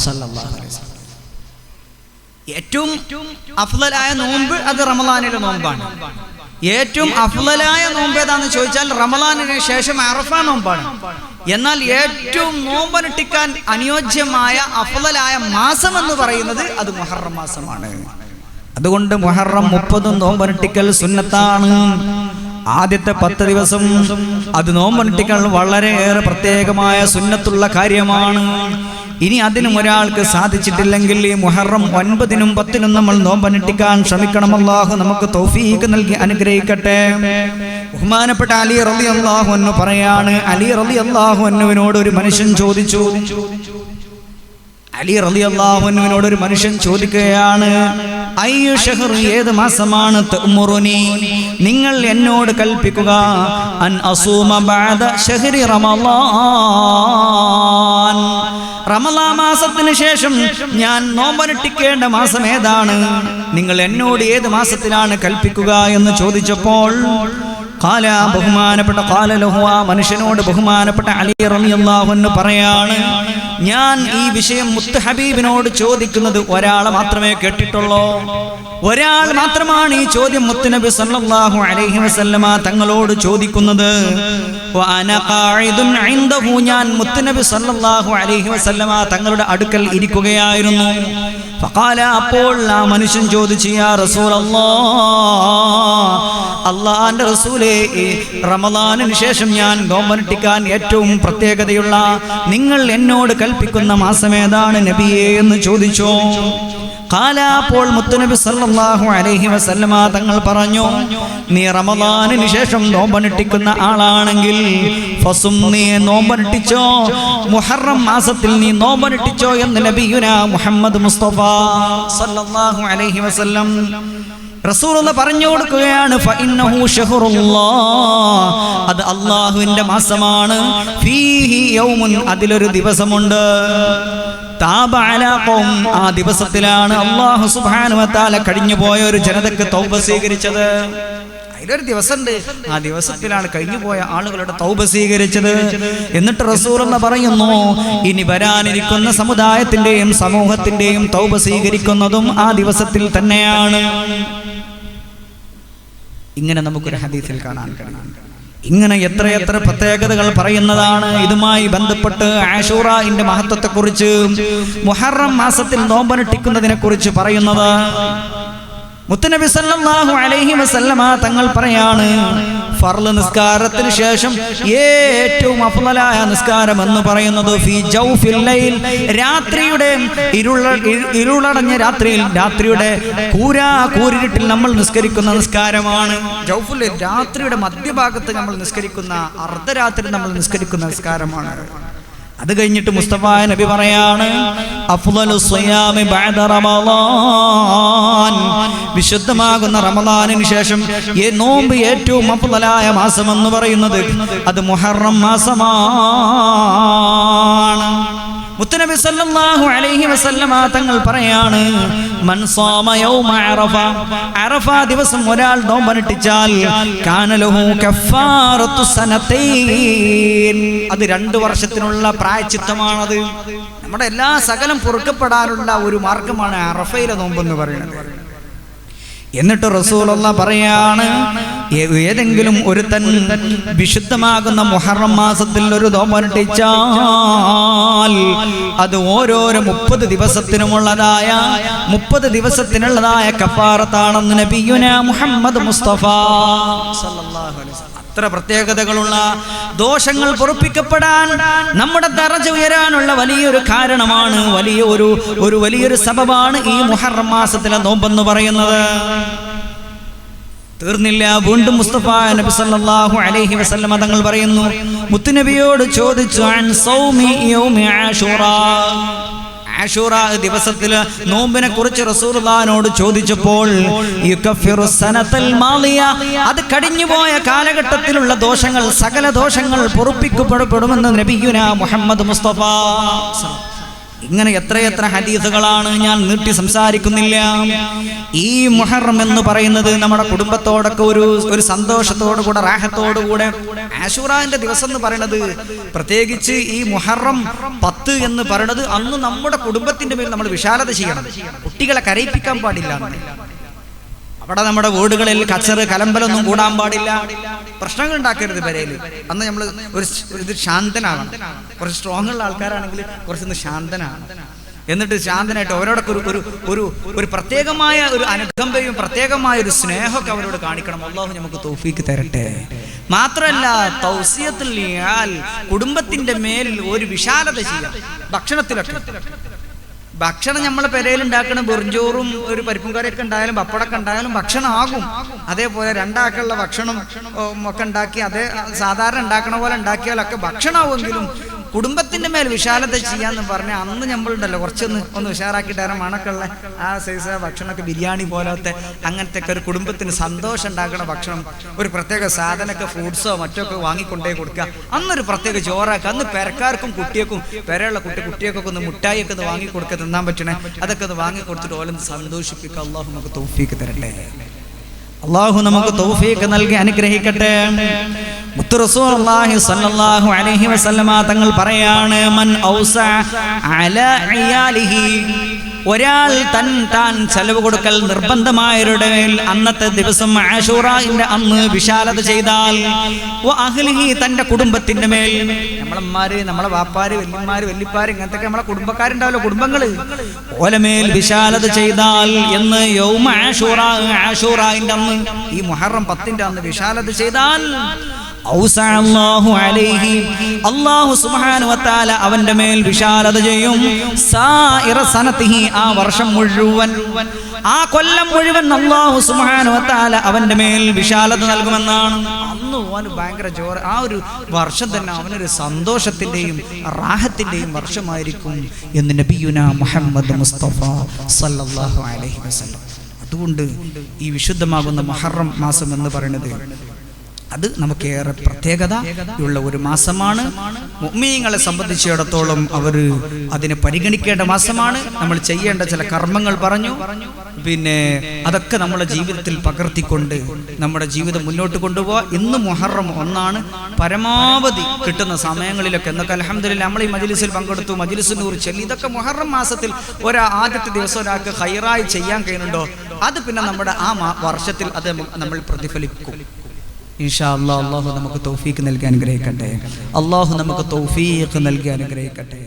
സല്ലല്ലാഹു അലൈഹി വസല്ലം. ഏറ്റവും അഫ്ളലായ നോമ്പ് അത് റമളാനിലെ നോമ്പാണ്. ഏറ്റവും അഫ്ളലായ നോമ്പ് ഏതാന്ന് ചോദിച്ചാൽ റമളാനിന് ശേഷം അറഫ നോമ്പാണ്. എന്നാൽ ഏറ്റവും നോമ്പനുഷ്ഠിക്കാൻ അനുയോജ്യമായ അഫ്ളലായ മാസം എന്ന് പറയുന്നത് അത് മുഹറം മാസമാണ്. അതുകൊണ്ട് മുഹറം 30 നോമ്പനുഷ്ഠിക്കൽ സുന്നത്താണ്. ആദ്യത്തെ 10 ദിവസം അത് നോമ്പനുഷ്ഠിക്കൽ വളരെയേറെ പ്രത്യേകമായ സുന്നത്തുള്ള കാര്യമാണ്. ഇനി അതിനും ഒരാൾക്ക് സാധിച്ചിട്ടില്ലെങ്കിൽ ഈ മുഹറം 9-നും 10-നും നമ്മൾ നോമ്പനുഷ്ഠിക്കാൻ ശ്രമിക്കണം. അല്ലാഹു നമുക്ക് തൗഫീഖ് നൽകി അനുഗ്രഹിക്കട്ടെ. ബഹുമാനപ്പെട്ട അലി റളിയല്ലാഹു അൻഹു പറയാണ്, അലി റളിയല്ലാഹു അൻഹുവിനോട് ഒരു മനുഷ്യൻ ചോദിച്ചു. അലി റളിയല്ലാഹു അൻഹുവിനോട് ഒരു മനുഷ്യൻ ചോദിക്കുകയാണ്, അയ്യു ഷഹർ, ഏത് മാസമാണ് തഅ്മുറുനി, നിങ്ങൾ എന്നോട് കൽപ്പിക്കുക, അൻ അസൂമ ബഅദ ഷഹ്രി റമളാൻ, റമളാൻ മാസത്തിന് ശേഷം ഞാൻ നോമ്പനുഷ്ഠിക്കേണ്ട മാസം ഏതാണ്, നിങ്ങൾ എന്നോട് ഏത് മാസത്തിലാണ് കൽപ്പിക്കുക എന്ന് ചോദിച്ചപ്പോൾ ഖാല, ബഹുമാനപ്പെട്ട ഖാല ലഹു, ആ മനുഷ്യനോട് ബഹുമാനപ്പെട്ട അലി റളിയല്ലാഹു അൻഹു പറയാണ്, ഞാൻ ഈ വിഷയം മുത്ത് ഹബീബിനോട് ചോദിക്കുന്നത് ഒരാളെ മാത്രമേ കേട്ടിട്ടുള്ളൂ. ഒരാൾ മാത്രമാണ് ഈ ചോദ്യം മുത്തുനബി സല്ലല്ലാഹു അലൈഹി വസല്ലമ തങ്ങളോട് ചോദിക്കുന്നത്. വഅന ഖാഇദുൻ ഇൻദഹു, ഞാൻ മുത്തുനബി സല്ലല്ലാഹു അലൈഹി വസല്ലമ തങ്ങളുടെ അടുക്കൽ ഇരിക്കുകയായിരുന്നു. ഫഖാല, അപ്പോൾ ആ മനുഷ്യൻ ചോദിച്ചു, യാ റസൂലല്ലാഹ്, അല്ലാഹുവിന്റെ റസൂലേ, റമളാനിന് ശേഷം ഞാൻ നോമ്പനുഷ്ഠിക്കാൻ ഏറ്റവും പ്രത്യേകതയുള്ള, നിങ്ങൾ എന്നോട് കൽപ്പിക്കുന്ന മാസം ഏതാണ് നബിയേ എന്ന് ചോദിച്ചു. ഖാല, അപ്പോൾ മുത്തുനബി സല്ലല്ലാഹു അലൈഹി വസല്ലമ തങ്ങൾ പറഞ്ഞു, നീ റമളാനിന് ശേഷം നോമ്പനുഷ്ഠിക്കുന്ന ആളാണെങ്കിൽ ഫസും, നീ നോമ്പനുഷ്ഠിച്ചോ, മുഹറം മാസത്തിൽ നീ നോമ്പനുഷ്ഠിച്ചോ എന്ന് നബിയുനാ മുഹമ്മദ് മുസ്തഫ സല്ലല്ലാഹു അലൈഹി വസല്ലം റസൂലുള്ളാഹി പറഞ്ഞു കൊടുക്കുകയാണ്, ഫഇന്നഹു ശഹറുല്ലാഹ്, അത് അല്ലാഹുവിന്റെ മാസമാണ്, ഫീഹി യൗമുൻ, അതിലൊരു ദിവസമുണ്ട്, താബ അലാ ഖൗം, ആ ദിവസത്തിലാണ് അല്ലാഹു സുബ്ഹാനഹു വ തആല കഴിഞ്ഞുപോയ ഒരു ജനതക്ക് തൗബ സ്വീകരിച്ചത്. അതിലൊരു ദിവസമുണ്ട്, ആ ദിവസത്തിലാണ് കഴിഞ്ഞുപോയ ആളുകളുടെ തൗബ സ്വീകരിച്ചത്. എന്നിട്ട് റസൂലുള്ളാഹി പറയുന്നു, ഇനി വരാനിരിക്കുന്ന സമുദായത്തിന്റെയും സമൂഹത്തിന്റെയും തൗബ സ്വീകരിക്കുന്നതും ആ ദിവസത്തിൽ തന്നെയാണ്. ഇങ്ങനെ നമുക്കൊരു ഹദീസിൽ കാണാൻ കഴിയും. ഇങ്ങനെ എത്രയെത്ര പ്രത്യേകതകൾ പറയുന്നതാണ്. ഇതുമായി ബന്ധപ്പെട്ട് ആശൂറയുടെ മഹത്വത്തെക്കുറിച്ച്, മുഹറം മാസത്തിൽ നോമ്പനുഷ്ഠിക്കുന്നതിനെ കുറിച്ച് പറയുന്നത് മുത്തുനബി സല്ലല്ലാഹു അലൈഹി വസല്ലമ തങ്ങൾ പറയാണ്, ഫർള് നിസ്കാരത്തിന് ശേഷം ഏറ്റവും അഫ്ളലായ നിസ്കാരം എന്ന് പറയുന്നത് ഫീ ജൗഫിൽ ലൈൽ, രാത്രിയുടെ ഇരുളടഞ്ഞ രാത്രിയിൽ, രാത്രിയുടെ കൂരിരുട്ടിൽ നമ്മൾ നിസ്കരിക്കുന്ന നിസ്കാരമാണ് ജൗഫുൽ ലൈൽ. രാത്രിയുടെ മധ്യഭാഗത്ത് നമ്മൾ നിസ്കരിക്കുന്ന, അർദ്ധരാത്രി നമ്മൾ നിസ്കരിക്കുന്ന നിസ്കാരമാണ്. അത് കഴിഞ്ഞിട്ട് മുസ്തഫ നബി പറയാണ്, അഫ്ളലു സിയാമി ബഅദ റമളാൻ, വിശുദ്ധമാകുന്ന റമളാനിന് ശേഷം നോമ്പ് ഏറ്റവും അഫ്ളലായ മാസം എന്ന് പറയുന്നത് അത് മുഹറം മാസമാണ്. മുത്തുനബി സല്ലല്ലാഹു അലൈഹി വസല്ലമ തങ്ങൾ പറയാണ്, മൻ സാമ യൗമ അറഫ, അറഫ ദിവസം ഒരാൾ നോമ്പനുഷ്ഠിച്ചാൽ കാന ലഹു കഫാറത്തു സനതൈൻ, അത് 2 വർഷത്തിനുള്ള പ്രായശ്ചിത്തമാണത്. നമ്മുടെ എല്ലാ സകലം പൊറുക്കപ്പെടാനുള്ള ഒരു മാർഗമാണ് അറഫയിലെ നോമ്പെന്ന് പറയുന്നത്. എന്നിട്ട് റസൂലുള്ളാഹി പറയാണ്, ഏതെങ്കിലും ഒരുത്തൻ വിശുദ്ധമാകുന്ന മുഹറം മാസത്തിൽ ഒരു നോമ്പനുഷ്ഠിച്ചാൽ അത് ഓരോരോ 30 ദിവസത്തിനുമുള്ളതായ 30 ദിവസത്തിനുള്ളതായ കഫാറത്താണെന്ന് നബിയുനാ മുഹമ്മദ് മുസ്തഫ സല്ലല്ലാഹു അലൈഹി വസല്ലം. അത്ര പ്രത്യേകതകളുള്ള, ദോഷങ്ങൾ പൊറുപ്പിക്കപ്പെടാൻ, നമ്മുടെ ദറജ ഉയരാനുള്ള വലിയൊരു കാരണമാണ്, വലിയൊരു സബബാണ് ഈ മുഹറം മാസത്തിലെ നോമ്പെന്ന് പറയുന്നത്. തീർന്നില്ല, വീണ്ടും മുസ്തഫ നബി സല്ലല്ലാഹു അലൈഹി വസല്ലം തങ്ങൾ പറയുന്നു, മുത്തുനബിയോട് ചോദിച്ചു, അൻ സൗമി യൗമി ആശൂറ, ആശൂറ ദിവസത്തിലെ നോമ്പിനെ കുറിച്ച് റസൂലുള്ളാഹിനോട് ചോദിച്ചപ്പോൾ യുകഫിറു സനതൽ മാളിയ, അത് കഴിഞ്ഞുപോയ കാലഘട്ടത്തിലുള്ള ദോഷങ്ങൾ, സകല ദോഷങ്ങൾ പൊറുപ്പിക്കപ്പെടുമെന്ന് നബിയുനാ മുഹമ്മദ് മുസ്തഫ. ഇങ്ങനെ എത്രയെത്ര ഹദീസുകളാണ്, ഞാൻ നീട്ടി സംസാരിക്കുന്നില്ല. ഈ മുഹറം എന്ന് പറയുന്നത് നമ്മുടെ കുടുംബത്തോടൊക്കെ ഒരു സന്തോഷത്തോടു കൂടെ, റാഹത്തോടുകൂടെ, ആശൂറാന്റെ ദിവസം എന്ന് പറയുന്നത്, പ്രത്യേകിച്ച് ഈ മുഹറം 10 എന്ന് പറയുന്നത്, അന്ന് നമ്മുടെ കുടുംബത്തിന്റെ മേൽ നമ്മൾ വിശാലത ചെയ്യണം. കുട്ടികളെ കരയിപ്പിക്കാൻ പാടില്ല. അവിടെ നമ്മുടെ വീടുകളിൽ കച്ചറ് കലമ്പലൊന്നും കൂടാൻ പാടില്ല, പ്രശ്നങ്ങൾ ഉണ്ടാക്കരുത് പെരയിൽ. അന്ന് നമ്മൾ ഒരു ശാന്തനാണ്. കുറച്ച് സ്ട്രോങ് ഉള്ള ആൾക്കാരാണെങ്കിൽ കുറച്ചൊന്ന് ശാന്തനാണ്. എന്നിട്ട് ശാന്തനായിട്ട് അവരോടൊക്കെ ഒരു പ്രത്യേകമായ ഒരു അനുകമ്പയും പ്രത്യേകമായ ഒരു സ്നേഹമൊക്കെ അവരോട് കാണിക്കണം. അല്ലാഹു നമുക്ക് തൗഫീക്ക് തരട്ടെ. മാത്രമല്ല തൗസിയത്തുൽ ഇയാൽ, കുടുംബത്തിന്റെ മേൽ ഒരു വിശാലത ചെയ്യാം. ഭക്ഷണത്തിലൊക്കെ ഭക്ഷണം നമ്മളെ പെരയിൽ ഉണ്ടാക്കണ വെറുംചോറും ഒരു പരിപ്പും കറിയൊക്കെ ഉണ്ടായാലും പപ്പടമൊക്കെ ഉണ്ടായാലും ഭക്ഷണമാകും. അതേപോലെ രണ്ടാക്കുള്ള ഭക്ഷണം ഒക്കെ ഉണ്ടാക്കി അതേ സാധാരണ ഉണ്ടാക്കണ പോലെ ഉണ്ടാക്കിയാലൊക്കെ ഭക്ഷണമാവുമെങ്കിലും കുടുംബത്തിന്റെ മേൽ വിശാലത ചെയ്യാന്ന് പറഞ്ഞാൽ അന്ന് നമ്മളുണ്ടല്ലോ കുറച്ചൊന്ന് ഉഷാറാക്കിയിട്ട് മണക്കുള്ള ആ സൈസ് ഭക്ഷണമൊക്കെ ബിരിയാണി പോലത്തെ അങ്ങനത്തെ ഒക്കെ ഒരു കുടുംബത്തിന് സന്തോഷം ഉണ്ടാക്കുന്ന ഭക്ഷണം, ഒരു പ്രത്യേക സാധനമൊക്കെ ഫ്രൂട്ട്സോ മറ്റൊക്കെ വാങ്ങിക്കൊണ്ടേ കൊടുക്കുക. അന്നൊരു പ്രത്യേക ചോറാക്കുക. അന്ന് പെരക്കാർക്കും കുട്ടികൾക്കും പെരയുള്ള കുട്ടികൾക്കൊക്കെ ഒന്ന് മുട്ടായിയൊക്കെ ഒന്ന് വാങ്ങിക്കൊടുക്കുക, തിന്നാൻ പറ്റണേ അതൊക്കെ ഒന്ന് വാങ്ങിക്കൊടുത്തിട്ട് ഓലൊന്ന് സന്തോഷിപ്പിക്കുക. അള്ളാഹു നമുക്ക് തൗഫീഖ് തരട്ടെ. അള്ളാഹു നമുക്ക് തൗഫീഖ് നൽകി അനുഗ്രഹിക്കട്ടെ. മുത്ത് റസൂലുള്ളാഹി സ്വല്ലല്ലാഹു അലൈഹി വസല്ലമ തങ്ങൾ പറയാണ്, മൻ ഔസഅ അലാ ഇയാലിഹി, ഒരാൾ താൻ ചെലവ് കൊടുക്കൽ നിർബന്ധമായവരുടെ മേൽ അന്നത്തെ ദിവസം ആശൂറാന്റെ അന്ന് വിശാലത ചെയ്താൽ, അഹ്ലിഹി തന്റെ കുടുംബത്തിന്റെ മേൽ, നമ്മളമ്മാര് നമ്മളെ വാപ്പാര് വല്യന്മാര് വല്യപ്പാര് ഇങ്ങനത്തെ നമ്മളെ കുടുംബക്കാരുണ്ടാവല്ലോ, കുടുംബങ്ങള് ഓലമേൽ വിശാലത ചെയ്താൽ എന്ന് യൗമ ആശൂറ, ആശൂറാന്റെ അന്ന് ഈ മുഹറം 10 അന്ന് വിശാലത ചെയ്താൽ അല്ലാഹു സുബ്ഹാനഹു വ തആല അവന്റെ മേൽ വിശാലത ചെയ്യും. സായിറ സനതിഹി, ആ വർഷം മുഴുവൻ, ആ കൊല്ലം മുഴുവൻ അല്ലാഹു സുബ്ഹാനഹു വ തആല അവന്റെ മേൽ വിശാലത നൽകുമെന്നാണ്. അന്ന് അവന് ഭയങ്കര ജോർ, ആ ഒരു വർഷം തന്നെ അവനൊരു സന്തോഷത്തിന്റെയും റാഹത്തിന്റെയും വർഷമായിരിക്കും എന്ന് നബിയുനാ മുഹമ്മദ് മുസ്തഫ സല്ലല്ലാഹു അലൈഹി വസല്ലം. അതുകൊണ്ട് ഈ വിശുദ്ധമാകുന്ന മുഹറം മാസം എന്ന് പറയുന്നത് അത് നമുക്കേറെ പ്രത്യേകത ഉള്ള ഒരു മാസമാണ്. മുഅ്മിനീങ്ങളെ സംബന്ധിച്ചിടത്തോളം അവർ അതിനെ പരിഗണിക്കേണ്ട മാസമാണ്. നമ്മൾ ചെയ്യേണ്ട ചില കർമ്മങ്ങൾ പറഞ്ഞു, പിന്നെ അതൊക്കെ നമ്മുടെ ജീവിതത്തിൽ പകർത്തിക്കൊണ്ട് നമ്മുടെ ജീവിതം മുന്നോട്ട് കൊണ്ടുപോകാം. ഇന്ന് മുഹറം 1 പരമാവധി കിട്ടുന്ന സമയങ്ങളിലൊക്കെ എന്നൊക്കെ അൽഹംദുലില്ലാഹ് നമ്മൾ ഈ മജ്ലിസിൽ പങ്കെടുത്തു, മജ്ലിസ് നൂർ ചൊല്ലി, ഇതൊക്കെ മുഹറം മാസത്തിൽ ആദ്യത്തെ ദിവസം ഒരാൾക്ക് ഖൈറായി ചെയ്യാൻ കഴിയുന്നുണ്ടോ, അത് പിന്നെ നമ്മുടെ ആ വർഷത്തിൽ അത് നമ്മൾ പ്രതിഫലിക്കും. ഇൻഷാ അല്ലാഹ്. അല്ലാഹു നമുക്ക് തൗഫീഖ് നൽകി അനുഗ്രഹിക്കട്ടെ. അല്ലാഹു നമുക്ക് തൗഫീഖ് നൽകി അനുഗ്രഹിക്കട്ടെ.